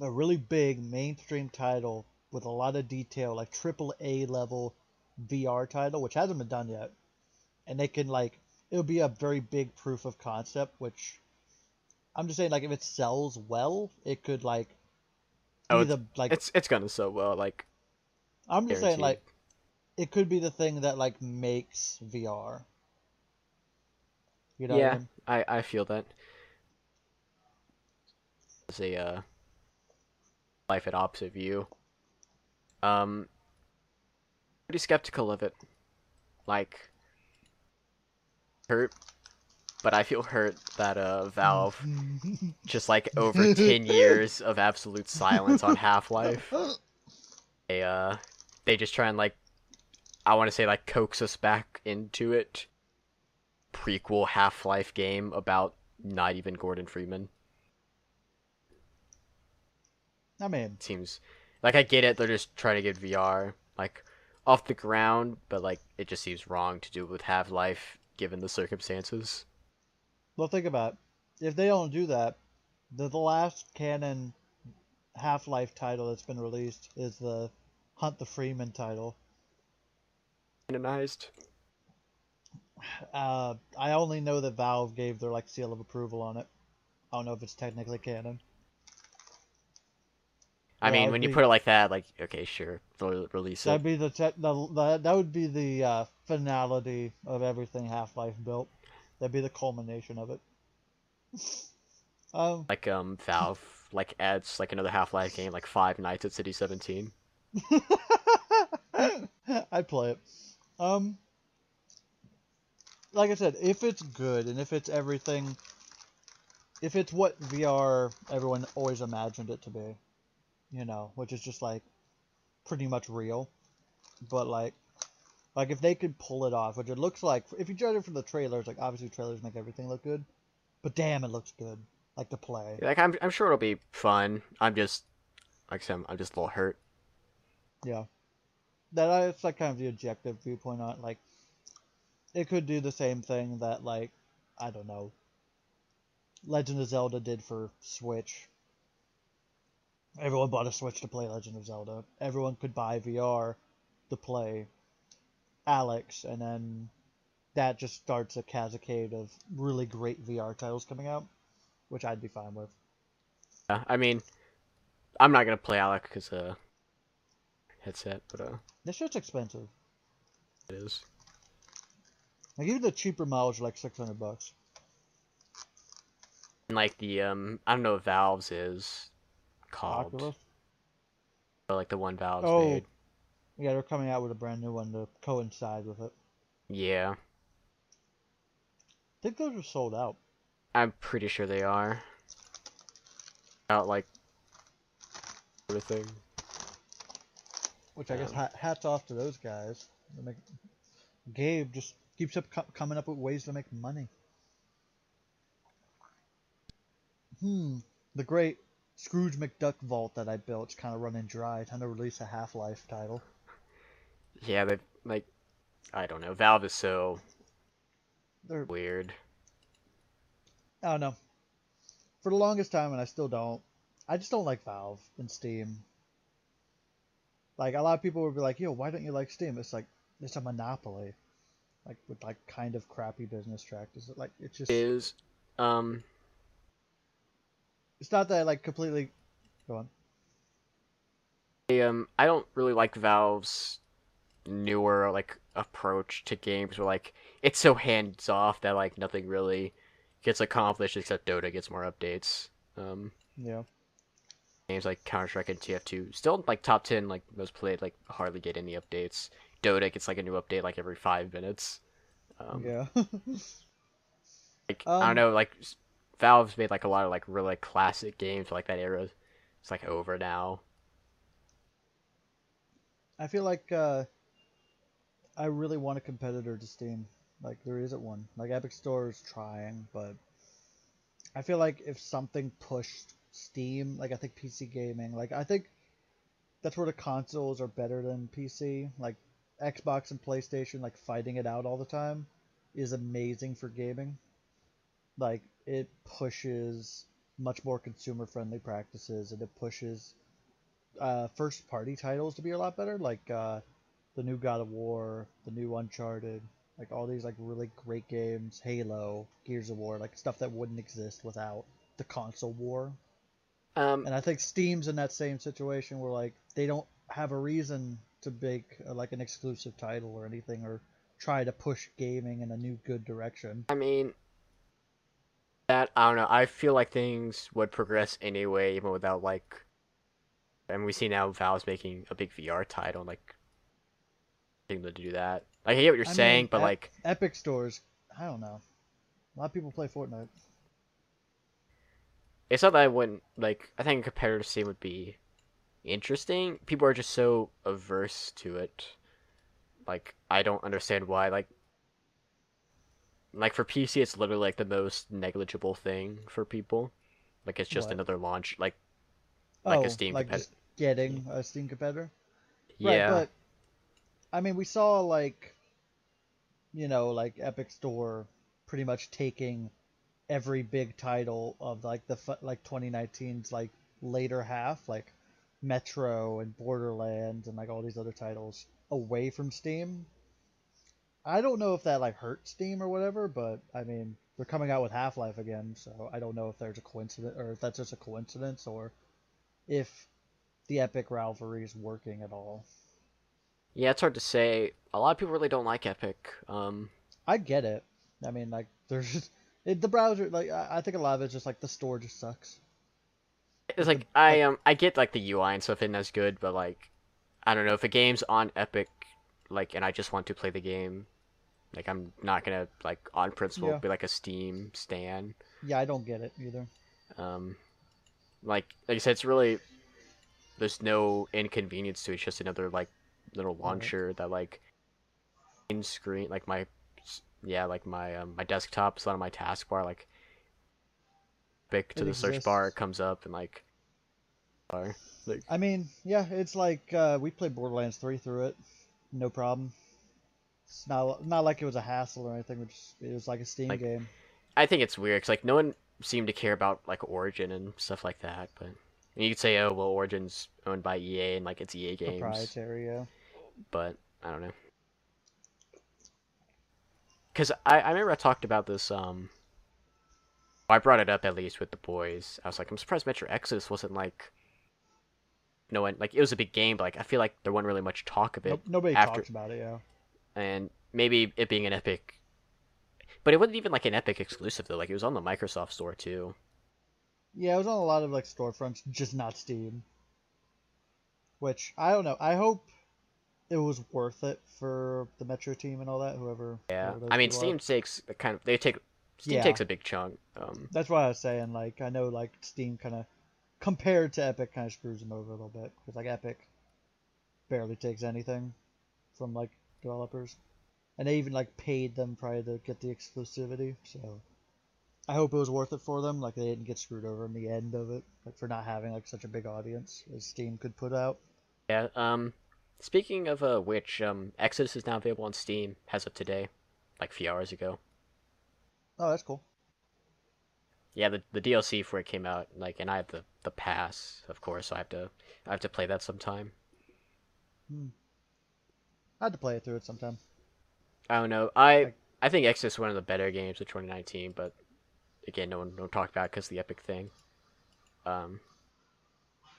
a really big mainstream title with a lot of detail, like triple A level VR title, which hasn't been done yet, and they can like it'll be a very big proof of concept, which I'm just saying like if it sells well, it could like Oh, be the like it's gonna sell well, like I'm just saying guaranteed. like it could be the thing that like makes VR. You know what I Yeah, mean? I feel that as a life at opposite view. Um, pretty skeptical of it. Like hurt, but I feel hurt that Valve just like over 10 years of absolute silence on Half Life. They they just try and like I want to say like coax us back into it. Prequel Half Life game about not even Gordon Freeman. I mean, Seems like I get it. They're just trying to get VR like off the ground, but like it just seems wrong to do it with Half Life given the circumstances. well, think about it. If they don't do that, the last canon Half-Life title that's been released is the Hunt the Freeman title. Canonized. I only know that Valve gave their like seal of approval on it. I don't know if it's technically canon, I but that mean, would when you be put it like that, like okay, sure, they'll release it. that'd be that would be the finality of everything Half-Life built. That'd be the culmination of it. Um, Like Valve like adds like another Half Life game, like Five Nights at City 17. I'd play it. Um, like I said, if it's good and if it's everything, if it's what VR everyone always imagined it to be, you know, which is just like pretty much real, but like if they could pull it off, which it looks like, if you judge it from the trailers, like obviously trailers make everything look good, but damn, it looks good, like to play. Like I'm sure it'll be fun. I'm just like I said, I'm just a little hurt. Yeah, that's like kind of the objective viewpoint on it. Like it could do the same thing that like I don't know, Legend of Zelda did for Switch. Everyone bought a Switch to play Legend of Zelda. Everyone could buy VR to play Alex, and then that just starts a cascade of really great VR titles coming out, which I'd be fine with. Yeah, I mean, I'm not gonna play Alec because headset, but This shit's expensive. it is. Like even the cheaper models are like $600. And like the I don't know what Valve's is called, Oculus. but like the one Valve's Oh, made. yeah, they're coming out with a brand new one to coincide with it. Yeah, I think those are sold out. I'm pretty sure they are. About like sort of thing. Which I guess Um, hats off to those guys. Gabe just keeps up coming up with ways to make money. The great Scrooge McDuck vault that I built is kind of running dry. Time to release a Half-Life title. yeah, they like I don't know. Valve is so They're weird. I don't know. For the longest time, and I still don't. I just don't like Valve and Steam. Like a lot of people would be like, "Yo, why don't you like Steam?" It's like it's a monopoly, like with like kind of crappy business practices. Like it's just Is um it's not that I like completely go on. I don't really like Valve's newer like approach to games where like it's so hands off that like nothing really gets accomplished except Dota gets more updates. Um, Yeah. Games like Counter Strike and TF2 still like top 10 like most played like hardly get any updates. Dota gets like a new update like every 5 minutes. Um, Yeah. like I don't um, know like Valve's made like a lot of like really like, classic games for, like that era. It's like over now. I feel like I really want a competitor to Steam. Like there isn't one. Like Epic Store is trying, but I feel like if something pushed Steam, like I think PC gaming, like I think that's where the consoles are better than PC. Like Xbox and PlayStation, like fighting it out all the time, is amazing for gaming. Like it pushes much more consumer friendly practices, and it pushes first party titles to be a lot better. Like the new God of War, the new Uncharted, like all these like really great games, Halo, Gears of War, like stuff that wouldn't exist without the console war. Um, And I think Steam's in that same situation where like they don't have a reason to make like an exclusive title or anything or try to push gaming in a new good direction. I mean, that I don't know. I feel like things would progress anyway, even without like. And we see now Valve's making a big VR title, like being able to do that. Like, I get what you're I saying, mean, but like, Epic stores, I don't know. A lot of people play Fortnite. it's not that I wouldn't like. I think a competitive scene would be interesting. People are just so averse to it. Like, I don't understand why. Like for PC, it's literally like the most negligible thing for people. Like, it's just What? another launch, like a Oh, Steam like competitor. just getting a Steam competitor? Right, Yeah. but I mean, we saw like, like Epic Store pretty much taking every big title of like like 2019's like later half, like Metro and Borderlands and like all these other titles away from Steam. I don't know if that like hurt Steam or whatever, but I mean, they're coming out with Half-Life again, so I don't know if there's a coincidence or if that's just a coincidence or if the Epic rivalry is working at all. Yeah, it's hard to say. A lot of people really don't like Epic. I get it. I mean, like there's just the browser. Like I think a lot of it's just like the store just sucks. It's Like the like I get like the UI and stuff isn't as good, but like I don't know if a game's on Epic, like, and I just want to play the game, like I'm not gonna like on principle yeah be like a Steam stan. yeah I don't get it either. Um, like I said, it's really there's no inconvenience to it. It's just another like little Right. launcher that like in screen like my yeah like my desktop is on my taskbar like pick to It the search bar it exists. comes up and bar like I mean, yeah, it's like we played Borderlands 3 through it, no problem. It's not like it was a hassle or anything. It was like a Steam like game, I think it's weird because like no one seemed to care about like Origin and stuff like that. But you could say, oh well, Origin's owned by EA and like it's EA games, proprietary. Yeah. but I don't know. Because I remember I talked about this. I brought it up at least with the boys. I was like, I'm surprised Metro Exodus wasn't like no one like it was a big game, but like I feel like there wasn't really much talk of it Nope. Nobody after, talks about it. Yeah. and maybe it being an Epic, but it wasn't even like an Epic exclusive though. Like it was on the Microsoft Store too. Yeah, it was on a lot of like storefronts, just not Steam. Which I don't know. I hope it was worth it for the Metro team and all that. Yeah, Whoever those I mean people are. Steam takes the kind of they take Steam Yeah, takes a big chunk. that's what I was saying. Like I know like Steam kind of compared to Epic kind of screws them over a little bit because like Epic barely takes anything from like developers, and they even like paid them probably to get the exclusivity. So I hope it was worth it for them. Like they didn't get screwed over in the end of it, like for not having like such a big audience as Steam could put out. Yeah. Speaking of which, Exodus is now available on Steam as of today, like a few hours ago. Oh, that's cool. Yeah, the DLC for it came out, like, and I have the pass, of course, so I have to play that sometime. Hmm. I had to play it through it sometime. I don't know. I Like I think Exodus is one of the better games of 2019, but again, no one talked about it because the Epic thing. Um,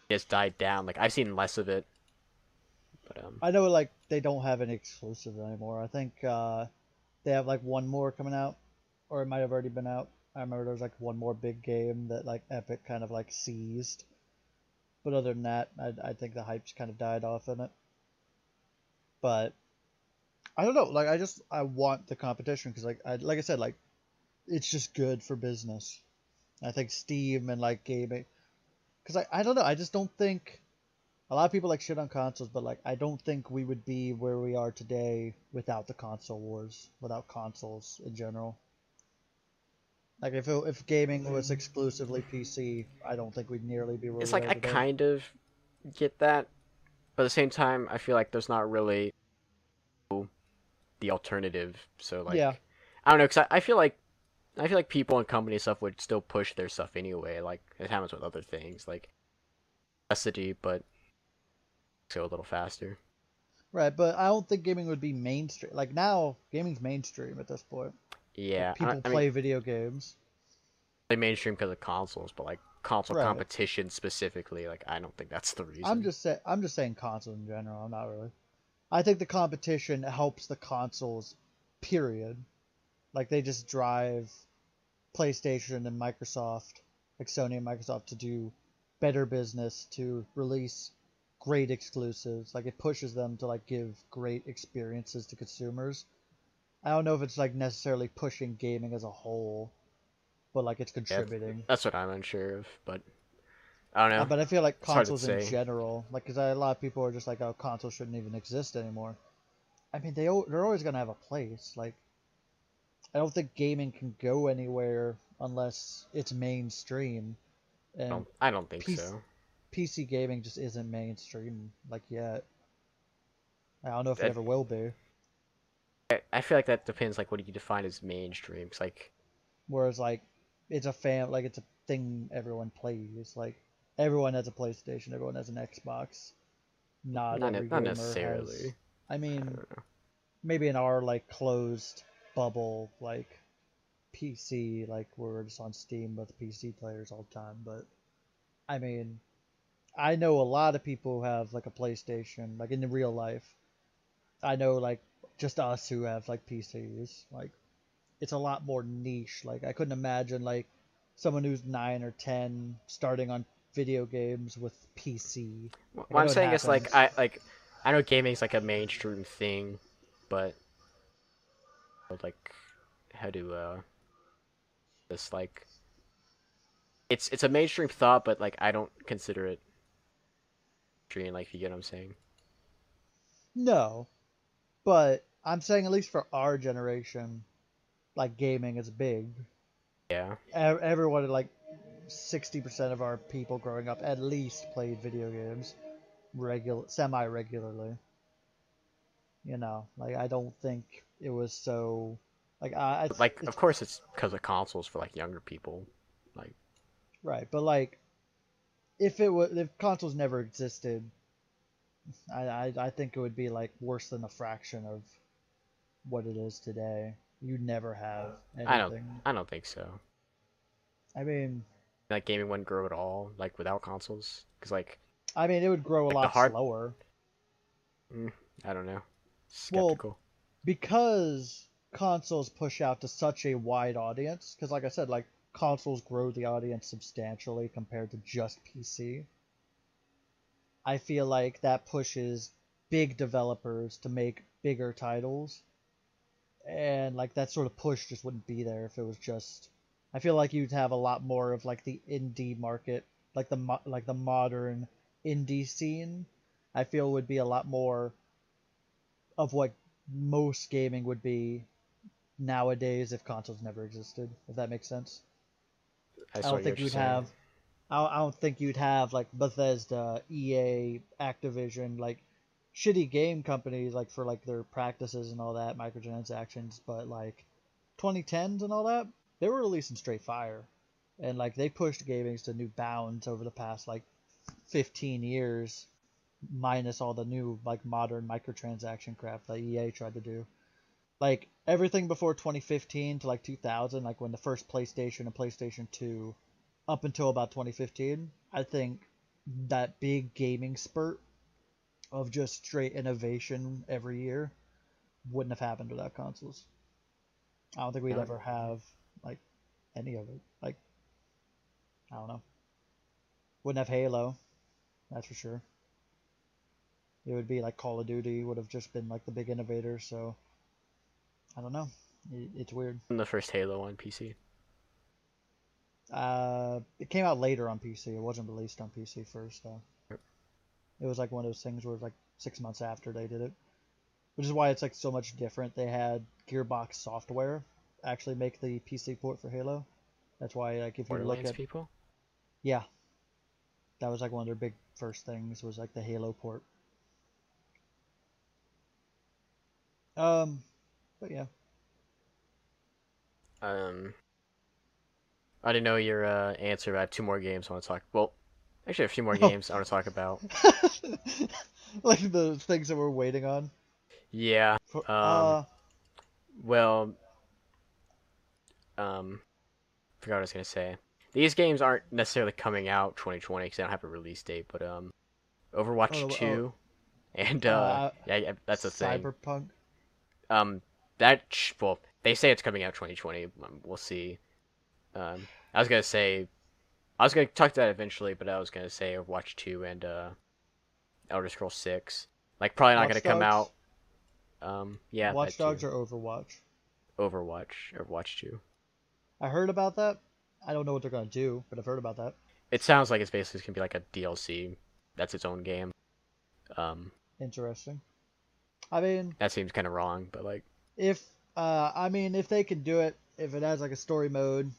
it's died down. Like I've seen less of it, but I know like they don't have any exclusive anymore. I think they have like one more coming out, or it might have already been out. I remember there was like one more big game that like Epic kind of like seized. But other than that, I think the hype's kind of died off in it. But I don't know. Like I want the competition because like I said like it's just good for business. I think Steam and like gaming because I don't know. I just don't think a lot of people like shit on consoles, but like I don't think we would be where we are today without the console wars, without consoles in general. Like if gaming was exclusively PC, I don't think we'd nearly be where It's we like are I today. kind of get that, but at the same time, I feel like there's not really the alternative. So Yeah, like, I don't know, because I feel like people and company stuff would still push their stuff anyway. Like it happens with other things, like necessity, but go a little faster. right. But I don't think gaming would be mainstream. Like now, gaming's mainstream at this point. Like Yeah, people I mean, play video games. they mainstream because of consoles, but like console Right. competition specifically, like I don't think that's the I'm reason. just say I'm just saying consoles in general. I'm not really. I think the competition helps the consoles. Period. Like they just drive PlayStation and Microsoft, like Sony and Microsoft, to do better business, to release great exclusives. Like it pushes them to like give great experiences to consumers. I don't know if it's like necessarily pushing gaming as a whole, but like it's Yeah, contributing. that's what I'm unsure of, but I don't know. But I feel like It's hard to consoles in say. general, like, because a lot of people are just like, oh, consoles shouldn't even exist anymore. I mean, they're always gonna have a place. Like, I don't think gaming can go anywhere unless it's mainstream, and I don't think PC, so. PC gaming just isn't mainstream like yet. I don't know if it That ever will be. I feel like that depends like what you define as mainstream. 'Cause, like Whereas like it's a thing everyone plays. Like everyone has a PlayStation, everyone has an Xbox. Not every not gamer has. necessarily. I I mean, don't know. maybe in our like closed bubble, like PC, like we're just on Steam with PC players all the time. But I mean, I know a lot of people who have like a PlayStation, like in the real life. I know like just us who have like PCs. Like it's a lot more niche. Like I couldn't imagine like someone who's 9 or 10 starting on video games with PC. Like What I I'm know it saying is like happens. I know gaming's like a mainstream thing, but like how do this like it's a mainstream thought, but like I don't consider it mainstream. Like if you get what I'm saying. No, but I'm saying at least for our generation, like gaming is big. Yeah, Everyone, like 60% of our people growing up at least played video games semi regularly. You know, like I don't think it was so like but like it's of course it's because of consoles for like younger people. Like right, but like if consoles never existed, I think it would be like worse than a fraction of what it is today. You'd never have I don't anything. I don't think so. I mean, Like gaming wouldn't grow at all like without consoles because it would grow a like the lot hard slower. mm, I don't know, Well, skeptical. because consoles push out to such a wide audience, because like I said, like consoles grow the audience substantially compared to just PC. I feel like that pushes big developers to make bigger titles, and like that sort of push just wouldn't be there if it was just. I feel like you'd have a lot more of like the indie market, like the modern indie scene. I feel would be a lot more of what most gaming would be nowadays if consoles never existed. If that makes sense. I I saw don't what you're think you'd saying. have. I don't think you'd have like Bethesda, EA, Activision, like shitty game companies like for like their practices and all that, microtransactions. But like 2010s and all that, they were releasing straight fire, and like they pushed gaming to new bounds over the past like 15 years, minus all the new like modern microtransaction crap that EA tried to do. Like everything before 2015 to like 2000, like when the first PlayStation and PlayStation 2 up until about 2015, I think that big gaming spurt of just straight innovation every year wouldn't have happened without consoles. I don't think we'd Yeah. ever have like any of it. Like I don't know. Wouldn't have Halo, that's for sure. It would be like Call of Duty would have just been like the big innovator, so I don't know. It's weird. The first Halo on PC. It came out later on PC. It wasn't released on PC first though. It was like one of those things where it was like 6 months after they did it, which is why it's like so much different. They had Gearbox Software actually make the PC port for Halo. That's why like if you look Borderlands at, people. yeah, that was like one of their big first things was like the Halo port. Um, but yeah. Um, I didn't know your answer. I have two more games I want to talk. Well, actually, a few more Oh, games I want to talk about. like the things that we're waiting on. Yeah. For, Um. Well. Forgot what I was gonna say. These games aren't necessarily coming out 2020 because they don't have a release date. But Overwatch oh, 2 and uh, yeah, yeah, that's a thing. Cyberpunk. Um, well, they say it's coming out 2020. We'll see. I was gonna say I was gonna talk to that eventually, but I was gonna say Overwatch 2 and Elder Scrolls 6. Like probably not gonna Watch come out. Dogs. Yeah, Watch that Dogs too. or Overwatch. Overwatch 2. I heard about that. I don't know what they're gonna do, but I've heard about that. It sounds like it's basically gonna be like a DLC. That's its own game. Um, Interesting. I mean, that seems kind of wrong, but like, if if they can do it, if it has like a story mode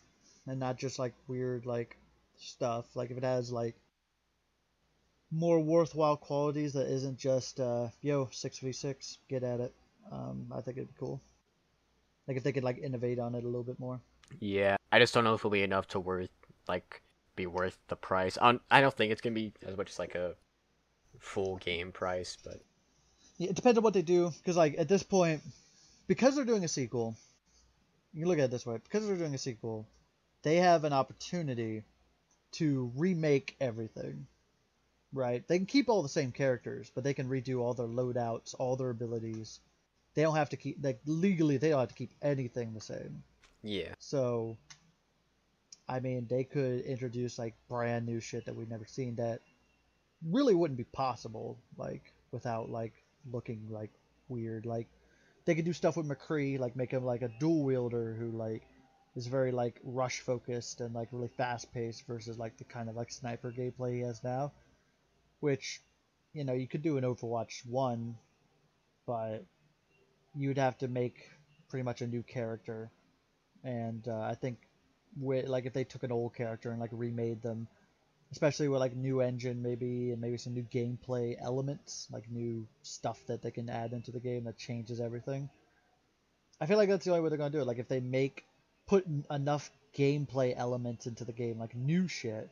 and not just like weird like stuff, like if it has like more worthwhile qualities that isn't just yo 6v6, get at it. I think it'd be cool. Like if they could like innovate on it a little bit more. yeah, I just don't know if it'll be enough to like be worth the price. I don't think it's gonna be as much as like a full game price, but Yeah, it depends on what they do, because like at this point, because they're doing a sequel, you look at it this way: because they're doing a sequel, they have an opportunity to remake everything. Right? They can keep all the same characters, but they can redo all their loadouts, all their abilities. They don't have to keep like legally they don't have to keep anything the same. yeah, So I mean, they could introduce like brand new shit that we've never seen that really wouldn't be possible like without like looking like weird. Like they could do stuff with McCree, like make him like a dual wielder who like is very like rush focused and like really fast paced versus like the kind of like sniper gameplay he has now. Which, you could do an Overwatch 1, but you'd have to make pretty much a new character. And I think like if they took an old character and like remade them, especially with like new engine maybe and maybe some new gameplay elements, like new stuff that they can add into the game that changes everything. I feel like that's the only way they're gonna do it. Like if they put enough gameplay elements into the game, like new shit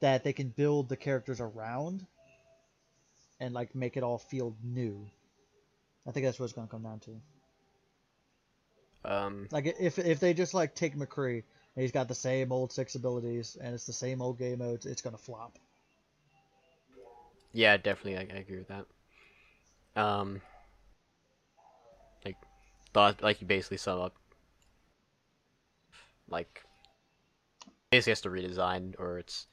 that they can build the characters around and like make it all feel new. I think that's what it's gonna come down to. um, Like if they just like take McCree and he's got the same old six abilities and it's the same old game modes, it's gonna flop. yeah, definitely, I agree with that. Um, like thought like you basically sum up like basically has to redesign or it's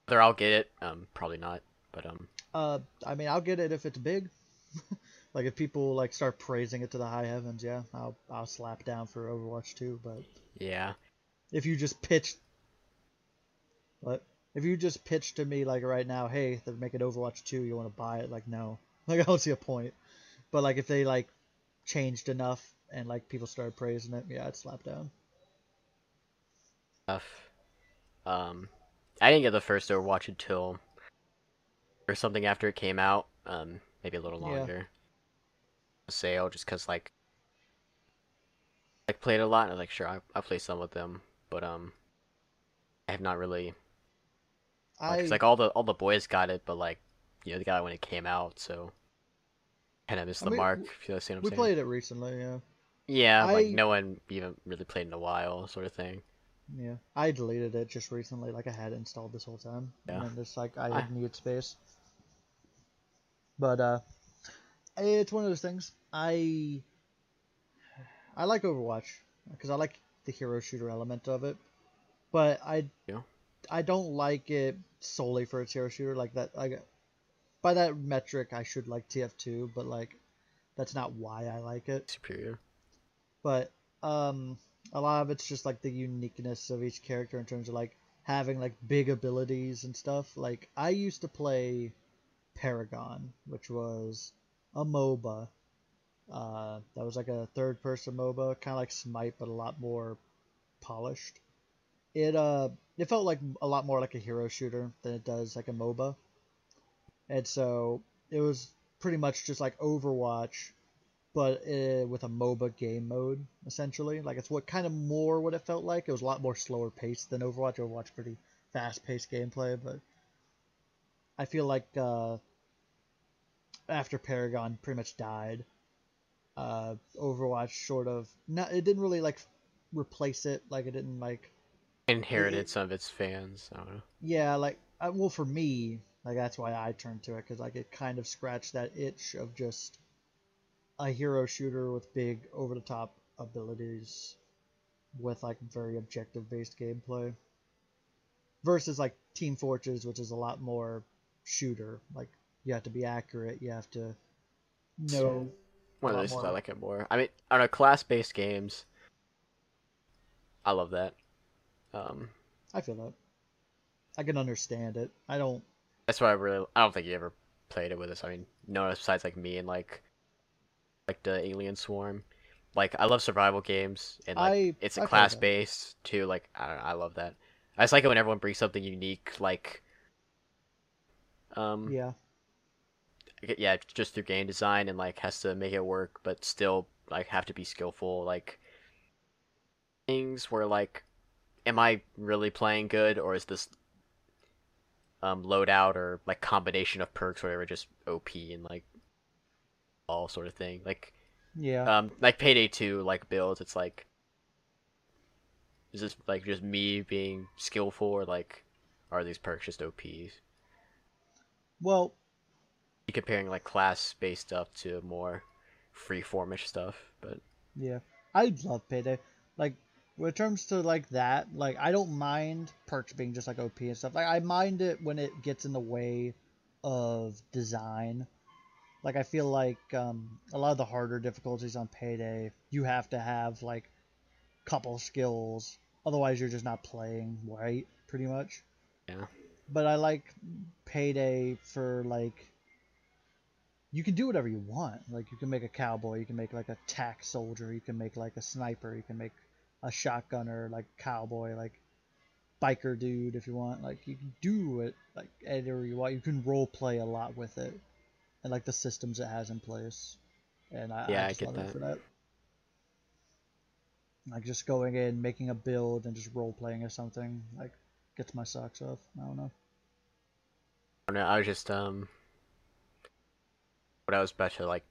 either I'll get it, probably not, but I mean, I'll get it if it's big. Like if people like start praising it to the high heavens, yeah, I'll slap down for Overwatch 2. But yeah, if you just pitch, but if you just pitch to me like right now, hey, they're making Overwatch 2, you want to buy it? Like no, like I don't see a point. But like if they like changed enough and like people started praising it, yeah, I'd slap down. stuff. Um, I didn't get the first Overwatch until or something after it came out. Maybe a little Yeah, longer. Sale just cause like played a lot and I was like sure I'll play some with them, but I have not really like cause I like all the boys got it, but like they got it when it came out, so kind of missed I the mean mark. If you see what I'm we saying? played it recently, yeah. Yeah, like I no one even really played in a while, sort of thing. Yeah, I deleted it just recently. Like I had it installed this whole time, and Yeah, then just like I I had needed space. But it's one of those things. I like Overwatch because I like the hero shooter element of it, but you know I don't like it solely for its hero shooter like that. Like by that metric, I should like TF2, but like that's not why I like it. superior. But um, a lot of it's just like the uniqueness of each character in terms of like having like big abilities and stuff. Like I used to play Paragon, which was a MOBA. That was like a third-person MOBA, kind of like Smite, but a lot more polished. It it felt like a lot more like a hero shooter than it does like a MOBA, and so it was pretty much just like Overwatch, but with a MOBA game mode essentially. Like it's what kind of more what it felt like. It was a lot more slower paced than Overwatch. Overwatch pretty fast paced gameplay, but I feel like after Paragon pretty much died, Overwatch sort of not it didn't really like replace it. Like it didn't like Inherited it some of its fans. I don't know. yeah, like well for me, like that's why I turned to it because like it kind of scratched that itch of just a hero shooter with big over the top abilities with like very objective based gameplay versus like Team Fortress, which is a lot more shooter. Like you have to be accurate, you have to It's know a one of the lot reasons I more. like it more. I mean, on a class-based games, I love that. Um, I feel that. I can understand it. I don't. that's why I don't think you ever played it with us. I mean, no one besides like me and like the Alien Swarm. Like I love survival games and like it's a I played that. class-based too. Like I don't know, I love that. I just like it when everyone brings something unique, like um, Yeah. yeah, just through game design and like has to make it work, but still like have to be skillful. Like things where like, am I really playing good, or is this loadout or like combination of perks or whatever just OP and like all sort of thing? Yeah. Like Payday 2 like builds, it's like, is this like just me being skillful, or like are these perks just OPs? Well, Comparing like class based stuff to more freeformish stuff, but yeah. I love Payday. Like when it comes to like that, like I don't mind perks being just like OP and stuff. Like I mind it when it gets in the way of design. Like I feel like a lot of the harder difficulties on Payday, you have to have like couple skills, otherwise you're just not playing right, pretty much. yeah, But I like Payday for like you can do whatever you want. Like you can make a cowboy, you can make like a tack soldier, you can make like a sniper, you can make a shotgunner, like cowboy, like biker dude if you want. Like you can do it like whatever you want. You can role play a lot with it and like the systems it has in place. And I yeah, I just get love it that. for that. Like just going in, making a build, and just role playing or something. Like gets my socks off. I don't know. I don't know, I was just what I was about to like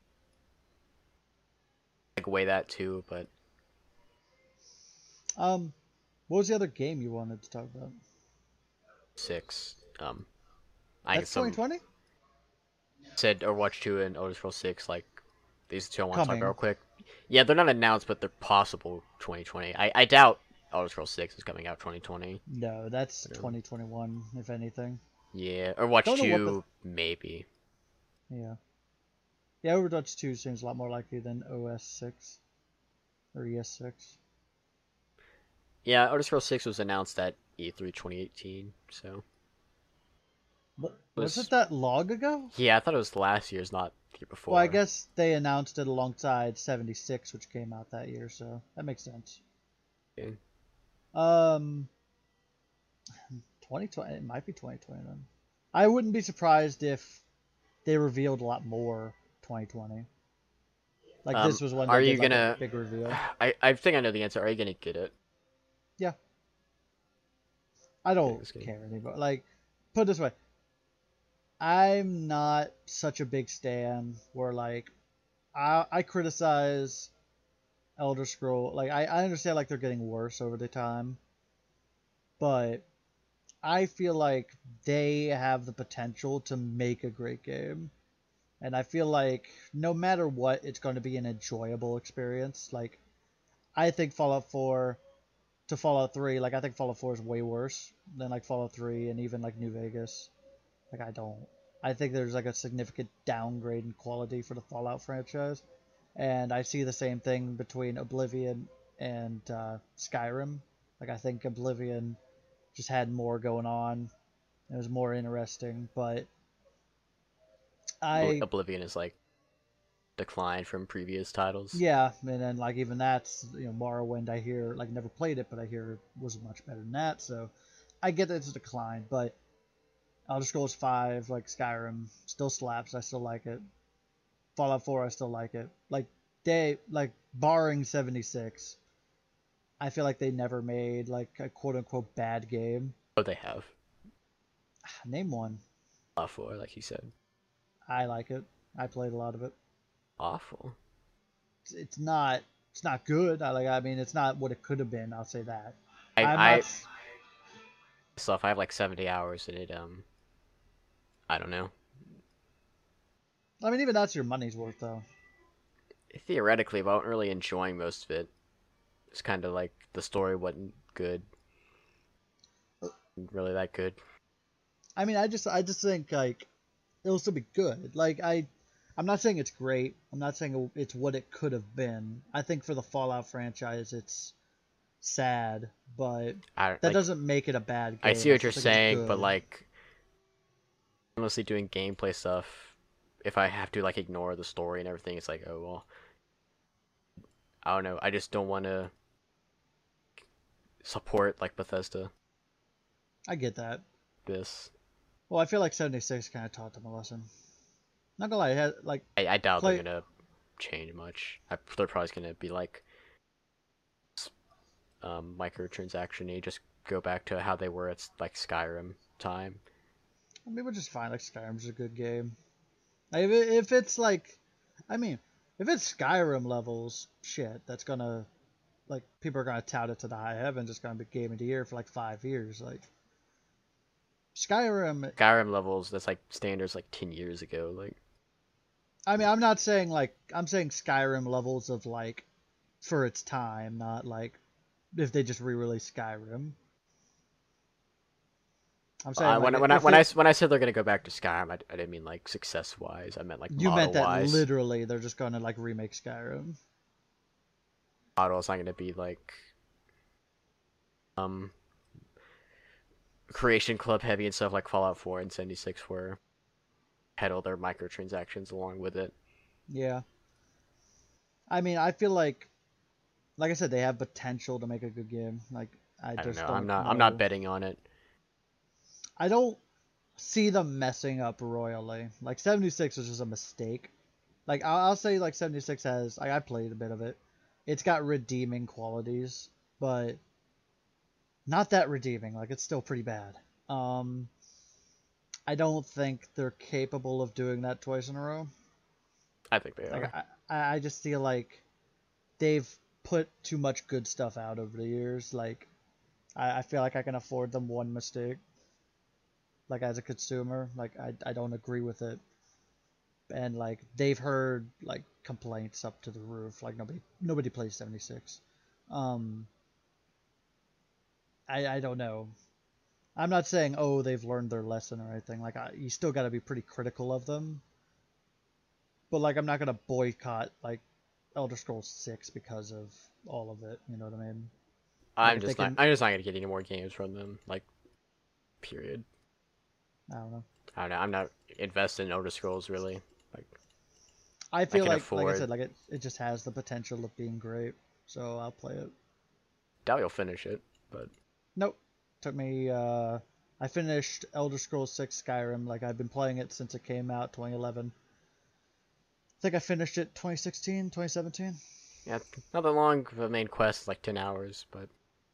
weigh that too, but Um, what was the other game you wanted to talk about? six. I get That's some 2020 said Overwatch 2 and Elder Scrolls 6, like these two I want to talk about real coming. quick. Yeah, they're not announced, but they're possible 2020. I doubt Elder Scrolls 6 is coming out 2020. No, that's But, 2021 if anything. yeah, Overwatch Don't know what the 2 maybe. yeah yeah Overwatch 2 seems a lot more likely than OS 6 or ES 6. Yeah, Elder Scrolls 6 was announced at E3 2018, so What it was it was, that long ago? yeah, I thought it was last year's, not the year Well, I before. guess they announced it alongside 76, which came out that year, so that makes sense. Yeah. Um, 2020. It might be 2020 then. I wouldn't be surprised if they revealed a lot more 2020. Like this was when they Are did you like a gonna? big reveal. I think I know the answer. Are you gonna get it? Yeah, I Getting don't this game? care anymore. Like, put it this way, I'm not such a big stan where like I criticize Elder Scroll. Like I understand like they're getting worse over the time, but I feel like they have the potential to make a great game. And I feel like no matter what, it's going to be an enjoyable experience. Like I think Fallout 4 to Fallout 3, like I think Fallout 4 is way worse than like Fallout 3 and even like New Vegas. Like I don't. I think there's like a significant downgrade in quality for the Fallout franchise, and I see the same thing between Oblivion and Skyrim. Like I think Oblivion just had more going on. It was more interesting, but I Oblivion is like declined from previous titles. yeah, and then like even that's Morrowind. I hear like never played it, but I hear it was much better than that. So I get that it's a decline, but Elder Scrolls 5, like Skyrim, still slaps. I still like it. Fallout 4, I still like it. Like barring 76, I feel like they never made like a quote unquote bad game. Oh, they have Name one. awful, like you said, I like it. I played a lot of it. awful. It's not it's not good. I mean it's not what it could have been. I'll say that. I I'm not. I stuff. I have like 70 hours in it. I don't know. I mean even that's your money's worth though. Theoretically, but I wasn't really enjoying most of it. It's kind of like the story wasn't good, really that good. I mean I just think like it'll still be good. I'm not saying it's great. I'm not saying it's what it could have been. I think for the Fallout franchise, it's sad, but I that like. doesn't make it a bad I game. see I what you're still think it's saying, but good. like mostly doing gameplay stuff. If I have to like ignore the story and everything, it's like, oh well, I don't know. I just don't want to support like Bethesda I get that. this. Well, I feel like 76 kind of taught them a lesson. Not gonna lie, it had, like I doubt they're play. gonna change much. They're probably gonna be like microtransaction-y, just go back to how they were at like Skyrim time. I mean, we're just fine. Like Skyrim's a good game. Like, if it's like, I mean, if it's Skyrim levels, shit, that's gonna like people are gonna tout it to the high heavens. It's gonna be game of the year for like 5 years. Like Skyrim. Skyrim levels, that's like standards like 10 years ago. Like, I mean, I'm not saying like I'm saying Skyrim levels of like for its time, not like if they just re-release Skyrim. I'm saying like if it when I said they're gonna go back to Skyrim, I didn't mean like success wise. I meant like you meant model that wise. literally they're just gonna like remake Skyrim. Model is not gonna be like um Creation Club heavy and stuff like Fallout 4 and 76 were. Had all their microtransactions along with it. Yeah. I mean, I feel like I said, they have potential to make a good game. Like I I don't just know. don't I'm not know. betting on it. I don't see them messing up royally. Like 76 was just a mistake. Like I'll say like 76 has I played a bit of it. It's got redeeming qualities, but not that redeeming. Like it's still pretty bad. Um, I don't think they're capable of doing that twice in a row. I think they Like are. I just feel like they've put too much good stuff out over the years. Like I feel like I can afford them one mistake. Like as a consumer, like I don't agree with it, and like they've heard like complaints up to the roof. Like nobody plays 76. Um, I don't know. I'm not saying oh they've learned their lesson or anything. Like you still got to be pretty critical of them. But like I'm not gonna boycott like Elder Scrolls 6 because of all of it. You know what I mean? Like if they can, I'm just not gonna get any more games from them. Like, period. I don't know. I don't know. I'm not invested in Elder Scrolls really. Like, I I feel can like I afford. said, like it just has the potential of being great. So I'll play it. Doubt you'll finish it, but Nope. Took me I finished Elder Scrolls 6 Skyrim. Like I've been playing it since it came out 2011. I think I finished it 2016, 2017. yeah, not that long. The main quest is like 10 hours, but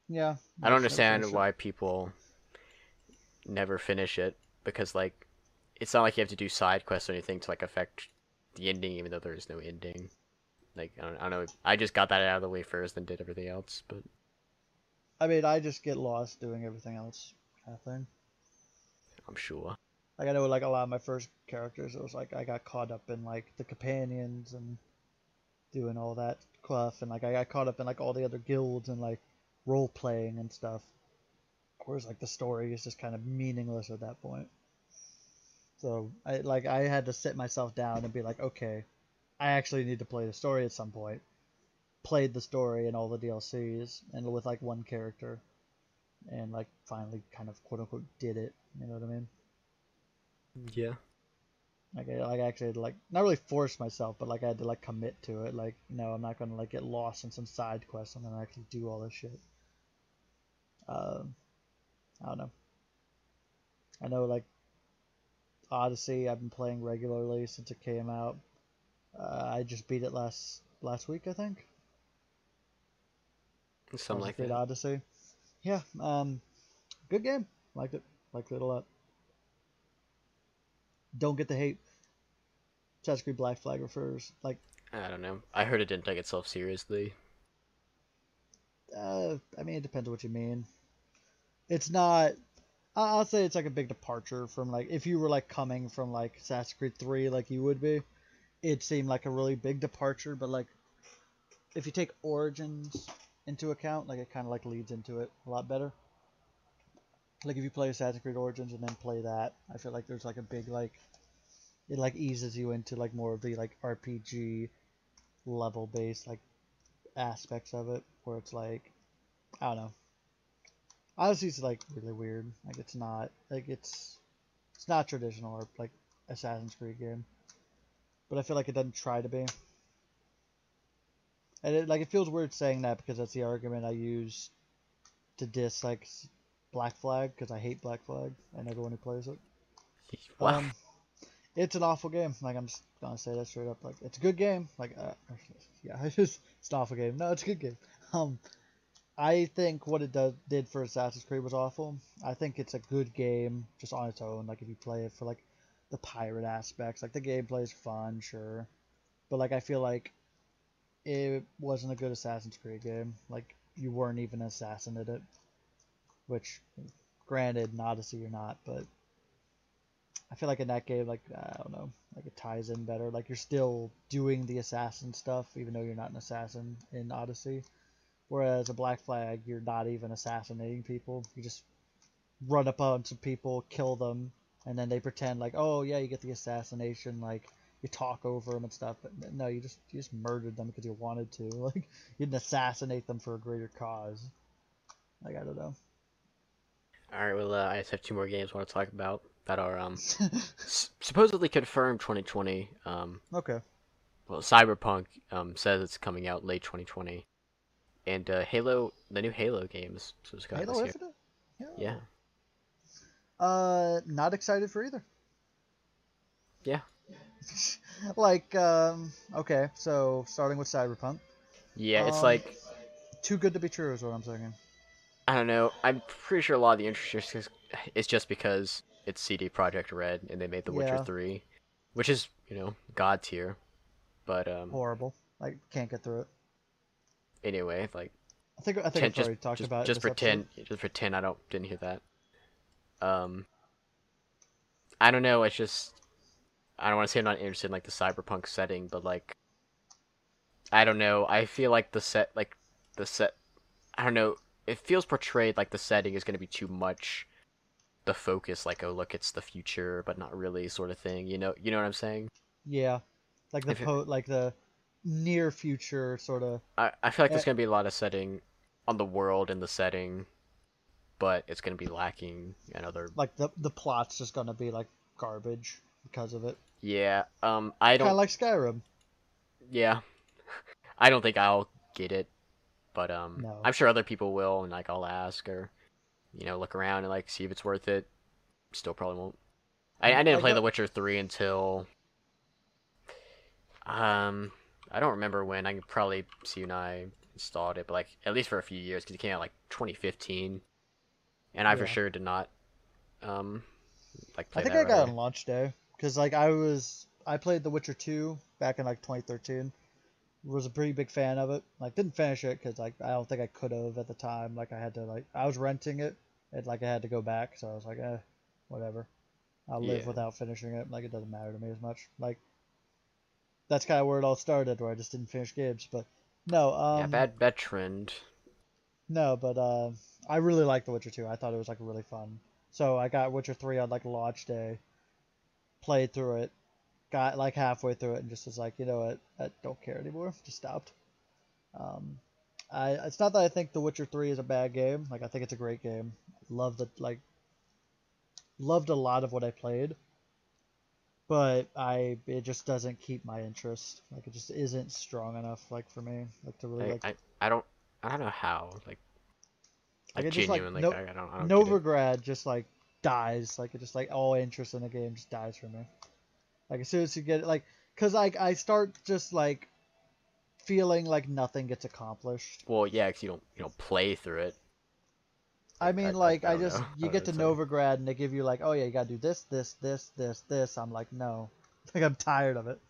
Yeah, I I don't just never understand finished it. why people never finish it because like it's not like you have to do side quests or anything to like affect the ending, even though there is no ending. Like I don't know. I just got that out of the way first, then did everything else. But I mean, I just get lost doing everything else kind of thing. I'm sure. Like I know like a lot of my first characters, it was like I got caught up in like the companions and doing all that stuff, and like I got caught up in like all the other guilds and like role playing and stuff. Whereas like the story is just kind of meaningless at that point. So I had to sit myself down and be like, okay, I actually need to play the story at some point. Played the story and all the DLCs and with like one character, and like finally kind of quote unquote did it. You know what I mean? Yeah. Like I actually had to, like not really force myself, but like I had to like commit to it. Like no, I'm not gonna like get lost in some side quest. I'm gonna actually do all this shit. Um, I don't know. I know like Odyssey, I've been playing regularly since it came out. I just beat it last week, I think. Something Assassin's like Creed that. Odyssey. Yeah, good game. Liked it. Liked it a lot. Don't get the hate. Assassin's Creed Black Flag refers like I don't know. I heard it didn't take itself seriously. I mean it depends what you mean. It's not. I'll say it's like a big departure from like if you were like coming from like Assassin's Creed 3 like you would be. It seemed like a really big departure, but like if you take Origins into account, like it kind of like leads into it a lot better. Like if you play Assassin's Creed Origins and then play that, I feel like there's like a big like it like eases you into like more of the like RPG level based like aspects of it where it's like I don't know. Honestly, it's like really weird. Like it's not traditional or like Assassin's Creed game, but I feel like it doesn't try to be. And it feels weird saying that because that's the argument I use to diss like Black Flag because I hate Black Flag and everyone who plays it. What? Um, it's an awful game. Like I'm just gonna say that straight up. Like it's a good game. Like yeah, it's an awful game. No, it's a good game. Um, I think what it did for Assassin's Creed was awful. I think it's a good game just on its own. Like if you play it for like the pirate aspects, like the gameplay is fun, sure, but like I feel like it wasn't a good Assassin's Creed game. Like you weren't even an assassin at it, which, granted, in Odyssey you're not, but I feel like in that game, like I don't know, like it ties in better. Like you're still doing the assassin stuff, even though you're not an assassin in Odyssey. Whereas a Black Flag, you're not even assassinating people. You just run up on some people, kill them, and then they pretend like, oh yeah, you get the assassination. Like you talk over them and stuff, but no, you just murdered them because you wanted to. Like you didn't assassinate them for a greater cause. Like I don't know. All right. Well, I just have two more games I want to talk about that are supposedly confirmed 2020. Okay. Well, Cyberpunk says it's coming out late 2020, and Halo, the new Halo game is supposed to come out Halo this year. Infinite. Yeah. Yeah. Not excited for either. Yeah. Like, okay, so starting with Cyberpunk. Yeah. It's Um, like too good to be true is what I'm thinking. I don't know. I'm pretty sure a lot of the interest is just because it's CD Projekt Red and they made The Witcher Yeah, 3, which is god tier. But horrible. Like, can't get through it. anyway, like I think pretend I've already talked about it just this episode. pretend I don't didn't hear that. Um, I don't know. It's just I don't want to say I'm not interested in like the cyberpunk setting, but like I don't know. I feel like the set I don't know. It feels portrayed like the setting is going to be too much the focus, like oh look, it's the future, but not really, sort of thing. You know what I'm saying? Yeah, like If it, like the near future sort of. I feel like Eh, there's going to be a lot of setting on the world and the setting, but it's going to be lacking in other. like the plot's just gonna be like garbage because of it. Yeah. I Kind of don't. like Skyrim. Yeah. I don't think I'll get it, but No, I'm sure other people will, and like I'll ask or look around and like see if it's worth it. Still probably won't. I didn't like play The Witcher 3 until um I don't remember when. I can probably see when I installed it, but like at least for a few years because it came out like 2015, and I for yeah. sure did not um I play think that I right got away. on launch day because like I played The Witcher 2 back in like 2013. Was a pretty big fan of it. Like didn't finish it because like I don't think I could have at the time. Like I had to like I was renting it and like I had to go back, so I was like, whatever. I'll live Yeah, without finishing it. Like it doesn't matter to me as much. Like that's kind of where it all started, where I just didn't finish games. But no, yeah, bad trend. no, but I really liked The Witcher 2. I thought it was like really fun. So I got Witcher 3 on like launch day, played through it, got like halfway through it, and just was like, you know what, I don't care anymore. Just stopped. Um, It's not that I think The Witcher 3 is a bad game. Like I think it's a great game. Loved a lot of what I played, but it just doesn't keep my interest. Like it just isn't strong enough like for me like to really I, like I, I don't I don't know how. like Like it just like genuinely, no I don't get it. Novigrad just like dies. Like it just like all interest in the game just dies for me. Like as soon as you get it, like because like I start just like feeling like nothing gets accomplished. Well, yeah, 'cause you don't play through it. I mean, I I don't just know. I you don't know get what to to say. Novigrad and they give you like, oh yeah, you gotta do this. I'm like, no, like I'm tired of it.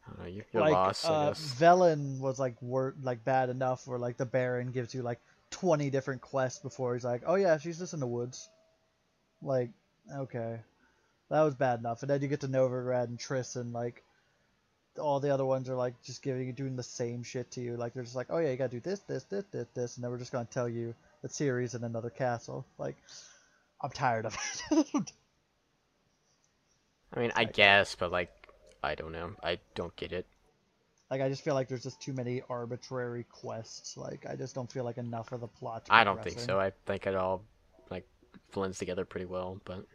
I don't know. You're Like lost, I guess. Velen was like like bad enough where like the Baron gives you like 20 different quests before he's like, oh yeah, she's just in the woods. Like, okay, that was bad enough. And then you get to Novigrad and Triss and like all the other ones are like just doing the same shit to you. Like they're just like, oh yeah, you gotta do this, and then we're just gonna tell you the series in another castle. Like, I'm tired of it. I mean, I like, guess, but I don't know. I don't get it. like I just feel like there's just too many arbitrary quests. Like I just don't feel like enough of the plot's I don't think progressing. so. I think it all like blends together pretty well, but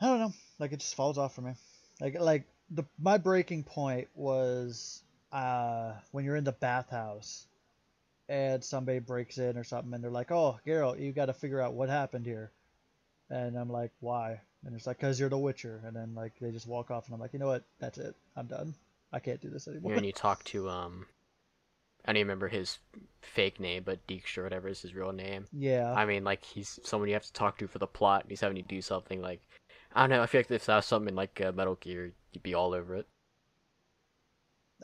I don't know. Like it just falls off for me. Like the my breaking point was when you're in the bathhouse and somebody breaks in or something and they're like, "Oh, Geralt, you got to figure out what happened here." And I'm like, "Why?" And it's like, "Cause you're the Witcher." And then like they just walk off and I'm like, "You know what? That's it. I'm done. I can't do this you know, anymore." when you talk to I don't even remember his fake name, but Dijkstra or whatever is his real name. Yeah. I mean, like he's someone you have to talk to for the plot, and he's having to do something like I don't know. I feel like if that was something like Metal Gear, you'd be all over it.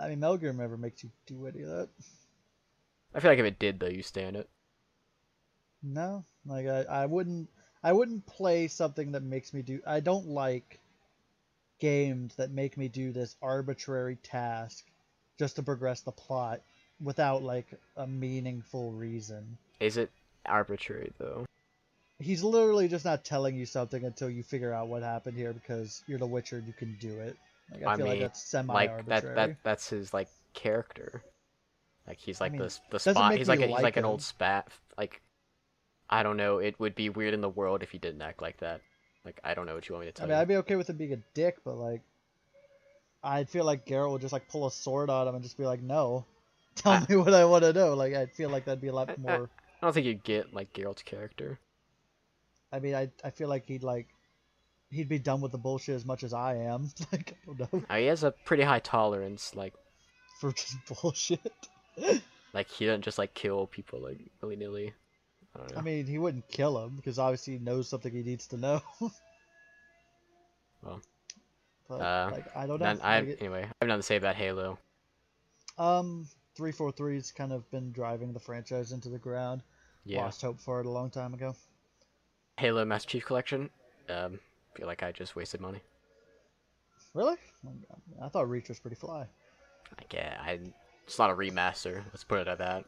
I mean, Melgrim never makes you do any of that. I feel like if it did, though, you stand it. No, like I wouldn't play something that makes me do. I don't like games that make me do this arbitrary task just to progress the plot without like a meaningful reason. Is it arbitrary though? He's literally just not telling you something until you figure out what happened here because you're the Witcher and you can do it. Like I I feel like mean, that's semi like arbitrary. that's his like character. Like he's I like mean, the doesn't spot. make me He's like like an him. old spat. Like I don't know. It would be weird in the world if he didn't act like that. Like I don't know what you want me to I tell mean, you. I'd be okay with him being a dick, but like I feel like Geralt would just like pull a sword on him and just be like, "No, tell I me what I want to know." Like I feel like that'd be a lot I more. don't think you get like Geralt's character. I mean, I feel like he'd be done with the bullshit as much as I am. Like I don't know, He has a pretty high tolerance. for just bullshit. Like he doesn't just like kill people like willy nilly. I don't I know. mean, he wouldn't kill him because obviously he knows something he needs to know. Well, But uh, like I don't know. then I Like it, anyway. I have nothing to say about Halo. um, 343's kind of been driving the franchise into the ground. Yeah, Lost hope for it a long time ago. Halo Master Chief Collection. Feel like I just wasted money. Really? I thought Reach was pretty fly. It's not a remaster. Let's put it at that.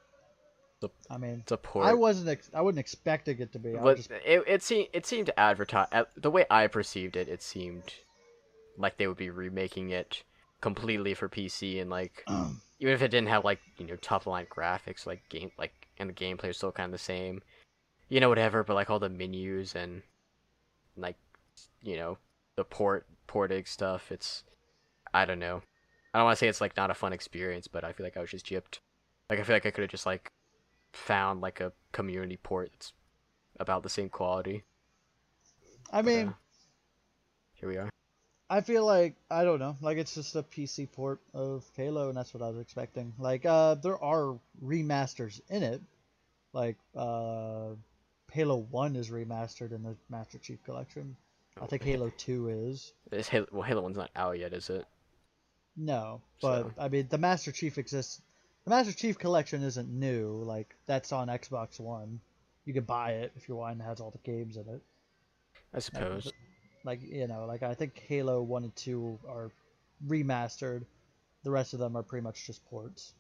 It's a, I mean, it's a port. I wasn't expecting it to be. I was But just it seemed to advertise the way I perceived it. It seemed like they would be remaking it completely for PC and like even if it didn't have like top line graphics and the gameplay is still kind of the same. Whatever. But like all the menus and like you know the porting stuff. It's I don't know. I don't want to say it's like not a fun experience, but I feel like I was just gypped. Like I feel like I could have just like found like a community port that's about the same quality. I But mean, here we are. I feel like I don't know, like it's just a PC port of Halo, and that's what I was expecting. Like, there are remasters in it. Like, Halo One is remastered in the Master Chief Collection. I Oh, think Halo Two is. Halo One's not out yet, is it? No, but So I mean, the Master Chief exists. The Master Chief Collection isn't new. Like, that's on Xbox One. You can buy it if you want, and it has all the games in it. I Like, suppose. like like I think Halo One and Two are remastered. The rest of them are pretty much just ports,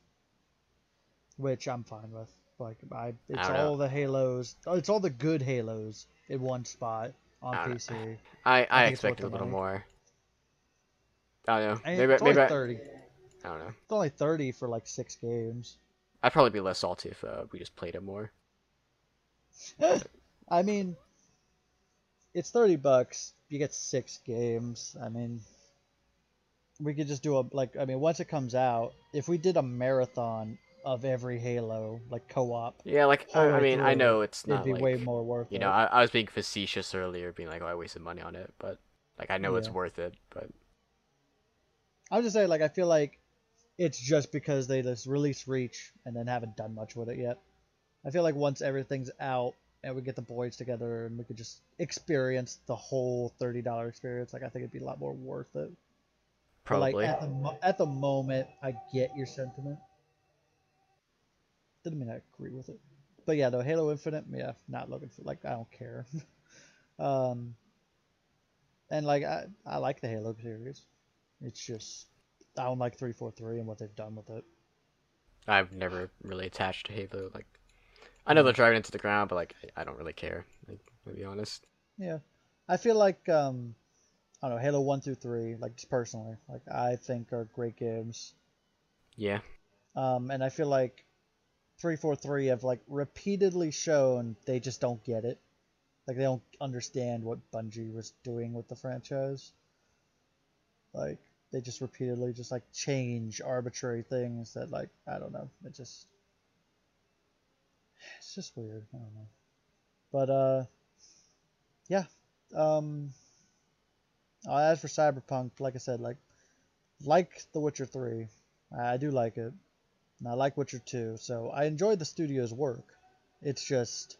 which I'm fine with. Like I it's don't know. all the Halos, it's all the good Halos in one spot on I don't know. PC. I I think it's worth expected the a little money. more. I don't know. And it's only 30. I don't know. It's only 30 for like 6 games. I'd probably be less salty if we just played it more. I mean, it's $30. You get 6 games. I mean, we could just do a like. I mean, once it comes out, if we did a marathon of every Halo, like co-op, Yeah, like all the I way mean, I through, know it's it'd not be way like, more worth you know, it. I was being facetious earlier, being like, oh, I wasted money on it, but like I know it's Yeah, worth it. But I'm just saying, like, I feel like it's just because they just released Reach and then haven't done much with it yet. I feel like once everything's out and we get the boys together and we could just experience the whole $30 experience, like I think it'd be a lot more worth it. But like probably. at the moment, I get your sentiment. Didn't mean I agree with it, but yeah, though Halo Infinite, yeah, not looking for like I don't care. um, and like I like the Halo series. It's just I don't like 343 and what they've done with it. I've never really attached to Halo. Like I know Yeah, they're driving into the ground, but like I don't really care. Like, to be honest. yeah. I feel like I don't know Halo 1 through 3, like just personally, like I think are great games. Yeah. And I feel like 343 have like repeatedly shown they just don't get it. Like they don't understand what Bungie was doing with the franchise. Like they just repeatedly just like change arbitrary things that like I don't know. It's just weird. I don't know. But yeah. Um as for Cyberpunk, like I said, like The Witcher 3. I do like it. And I like Witcher 2. So I enjoy the studio's work. It's just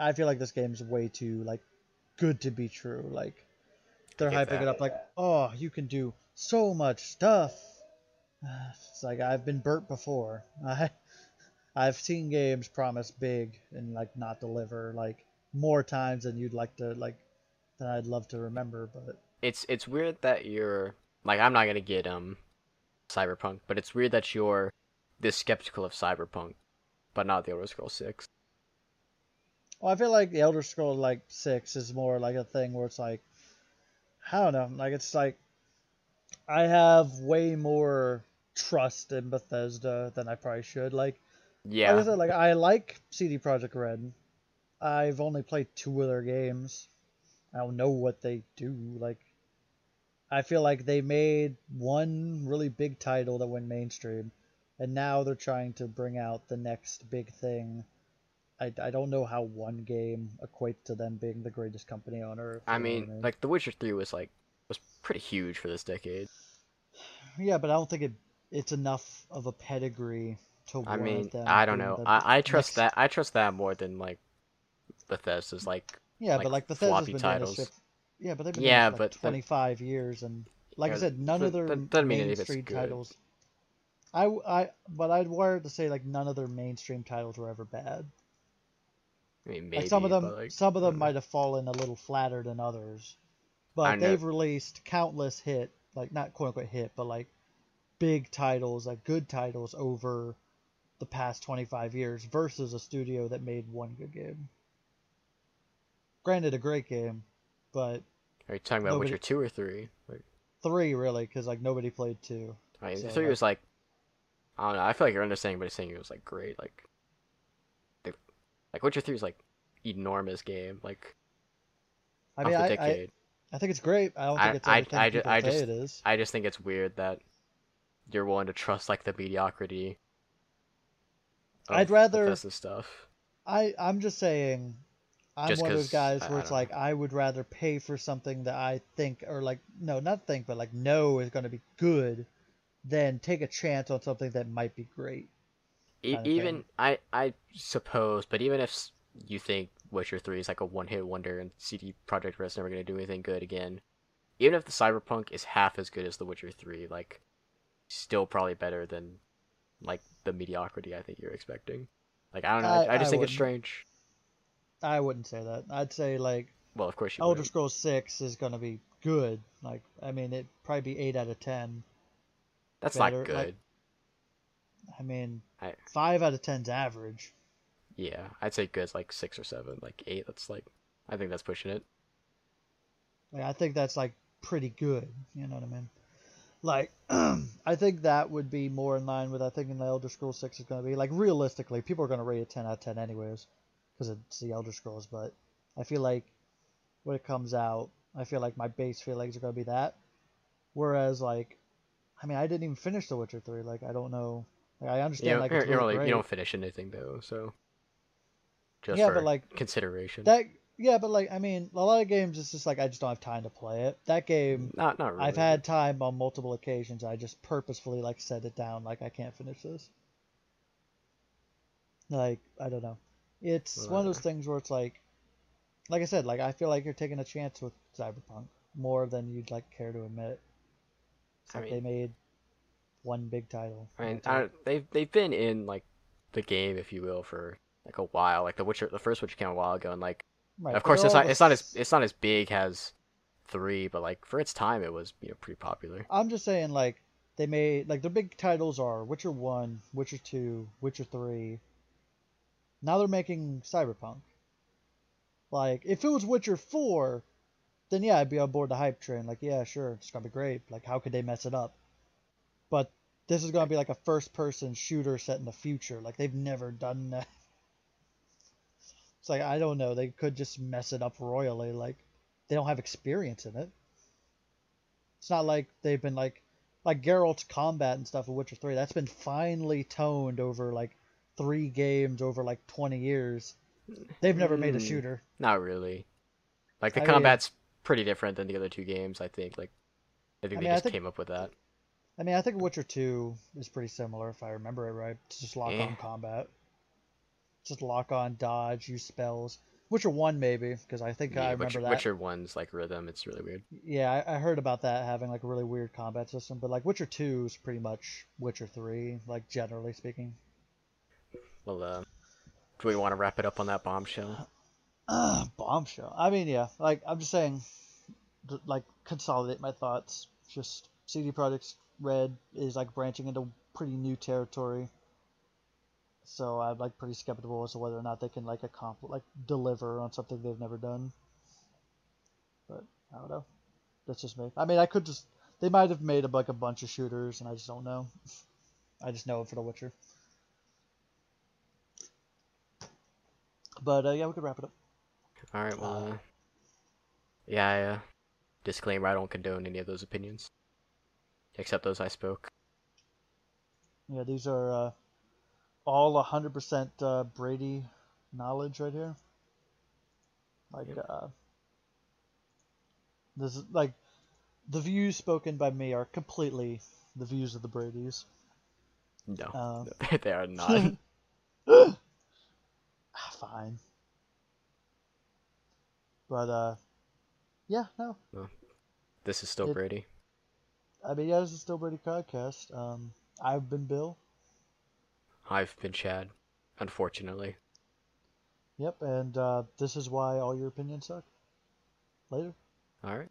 I feel like this game's way too like good to be true. Like I they're get hyping it that. up like, "Oh, you can do so much stuff." It's like I've been burnt before. I've seen games promise big and like not deliver like more times than you'd like to like than I'd love to remember. But It's weird that you're like I'm not gonna get Cyberpunk, but it's weird that you're this skeptical of Cyberpunk, but not the Elder Scrolls 6. well, I feel like the Elder Scrolls like 6 is more like a thing where it's like I don't know, like it's like I have way more trust in Bethesda than I probably should. Like I Yeah, said, like I like CD Projekt Red. I've only played 2 of their games. I don't know what they do. Like I feel like they made one really big title that went mainstream, and now they're trying to bring out the next big thing. I don't know how one game equates to them being the greatest company on earth. I You know what mean, I mean? like The Witcher 3 was pretty huge for this decade. Yeah, but I don't think it's enough of a pedigree to I warrant mean, them I don't being know. the I trust next. that. I trust that more than like Bethesda's Yeah, like but like Bethesda's floppy been doing this titles. shit. Yeah, but they've been doing this Yeah, for like but that 25 years, and like I yeah, said, none of their that doesn't mean any of it's mainstream good. titles. But I'd wired to say like none of their mainstream titles were ever bad. I mean, Like maybe, but like some of I them don't know. might have fallen a little flatter than others, I but know. they've released countless hit, like not quote unquote hit, but like big titles, like good titles over the past 25 years versus a studio that made one good game. Granted, a great game, but Are you talking about Witcher nobody 2 or 3? Like, 3 really, because like nobody played 2. I mean, So 3 like, was like I don't know. I feel like you're understanding, but it's saying it was like great. They, like Witcher 3 is like enormous game, like I mean, of the decade. I think it's great. I don't think it's everything people say it is. I just think it's weird that you're willing to trust like the mediocrity I'd of rather Bethesda stuff I'm just saying I'm just one of those because guys where I it's don't know. like I would rather pay for something that I think or like no, not think but like know is going to be good than take a chance on something that might be great kind of thing. Even I suppose, but even if you think Witcher 3 is like a one-hit wonder and CD Projekt Red's never gonna do anything good again, even if the Cyberpunk is half as good as The Witcher 3, like still probably better than like the mediocrity I think you're expecting. Like I don't know, I I just think it's wouldn't strange. I wouldn't say that. I'd say like Well, of course you Elder wouldn't. Scrolls 6 is going to be good. Like I mean it probably be 8 out of 10 That's not better. Like good. I mean I 5 out of 10's average. Yeah, I'd say good's like 6 or 7, like 8. That's like I think that's pushing it. Like I think that's like pretty good, you know what I mean? Like, I think that would be more in line with I think in the Elder Scrolls 6 is going to be like realistically, people are going to rate it 10 out of 10 anyways, because it's the Elder Scrolls. But I feel like when it comes out, I feel like my base feelings are going to be that. Whereas like, I mean, I didn't even finish The Witcher 3. Like, I don't know. Like, I You understand know, like it's you really really you great. don't finish anything though, so just Yeah, but for like consideration. that. Yeah, but like I mean, a lot of games it's just like I just don't have time to play it. That game, Not I've really, but had time on multiple occasions. I just purposefully like set it down. Like I can't finish this. Like I don't know. It's one of those uh, things where it's like I said, like I feel like you're taking a chance with Cyberpunk more than you'd like care to admit. It's I like mean, they made one big title, I and mean, that's it. they've been in like the game, if you will, for like a while. Like the first Witcher came a while ago, and like, Right, of but course, they're all the. it's not as big as three, but like for its time, it was pretty popular. I'm just saying, like they made like the big titles are Witcher One, Witcher Two, Witcher Three. Now they're making Cyberpunk. Like if it was Witcher 4, then yeah, I'd be on board the hype train. Like yeah, sure, it's gonna be great. Like how could they mess it up? But this is gonna be like a first-person shooter set in the future. Like they've never done that. It's like I don't know. They could just mess it up royally. Like they don't have experience in it. It's not like they've been like Geralt's combat and stuff in Witcher 3. That's been finely toned over like 3 games over like 20 years. They've never made a Mm, shooter. not really. Like the I mean, combat's pretty different than the other two games. I think I they mean, I just think came up with that. I mean, I think Witcher 2 is pretty similar if I remember it right. It's just lock Eh. on combat. Just lock on dodge, use spells. Witcher 1 maybe, because I think I Yeah, remember that. Witcher One's like rhythm. It's really weird. Yeah, I heard about that having like a really weird combat system, but like Witcher 2 is pretty much Witcher 3, like generally speaking. Well, do we want to wrap it up on that bombshell? Bombshell. I mean, yeah, like I'm just saying, like consolidate my thoughts. Just CD Projekt Red is like branching into pretty new territory, so I'm like pretty skeptical as to whether or not they can like like deliver on something they've never done. But I don't know. That's just me. I mean, I could just they might have made like a bunch of shooters, and I just don't know. I just know it for The Witcher. But yeah, we could wrap it up. All right. Well, Uh, yeah. Disclaimer: I don't condone any of those opinions, except those I spoke. yeah, these are all 100% Brady knowledge right here. Like Yep. this is like the views spoken by me are completely the views of the Bradys. No, Uh, they are not. fine, but yeah, no, No, this is still it. Brady. I mean, yeah, this is still Brady podcast. I've been Bill. I've been Chad, unfortunately. Yep, and this is why all your opinions suck. Later. All right.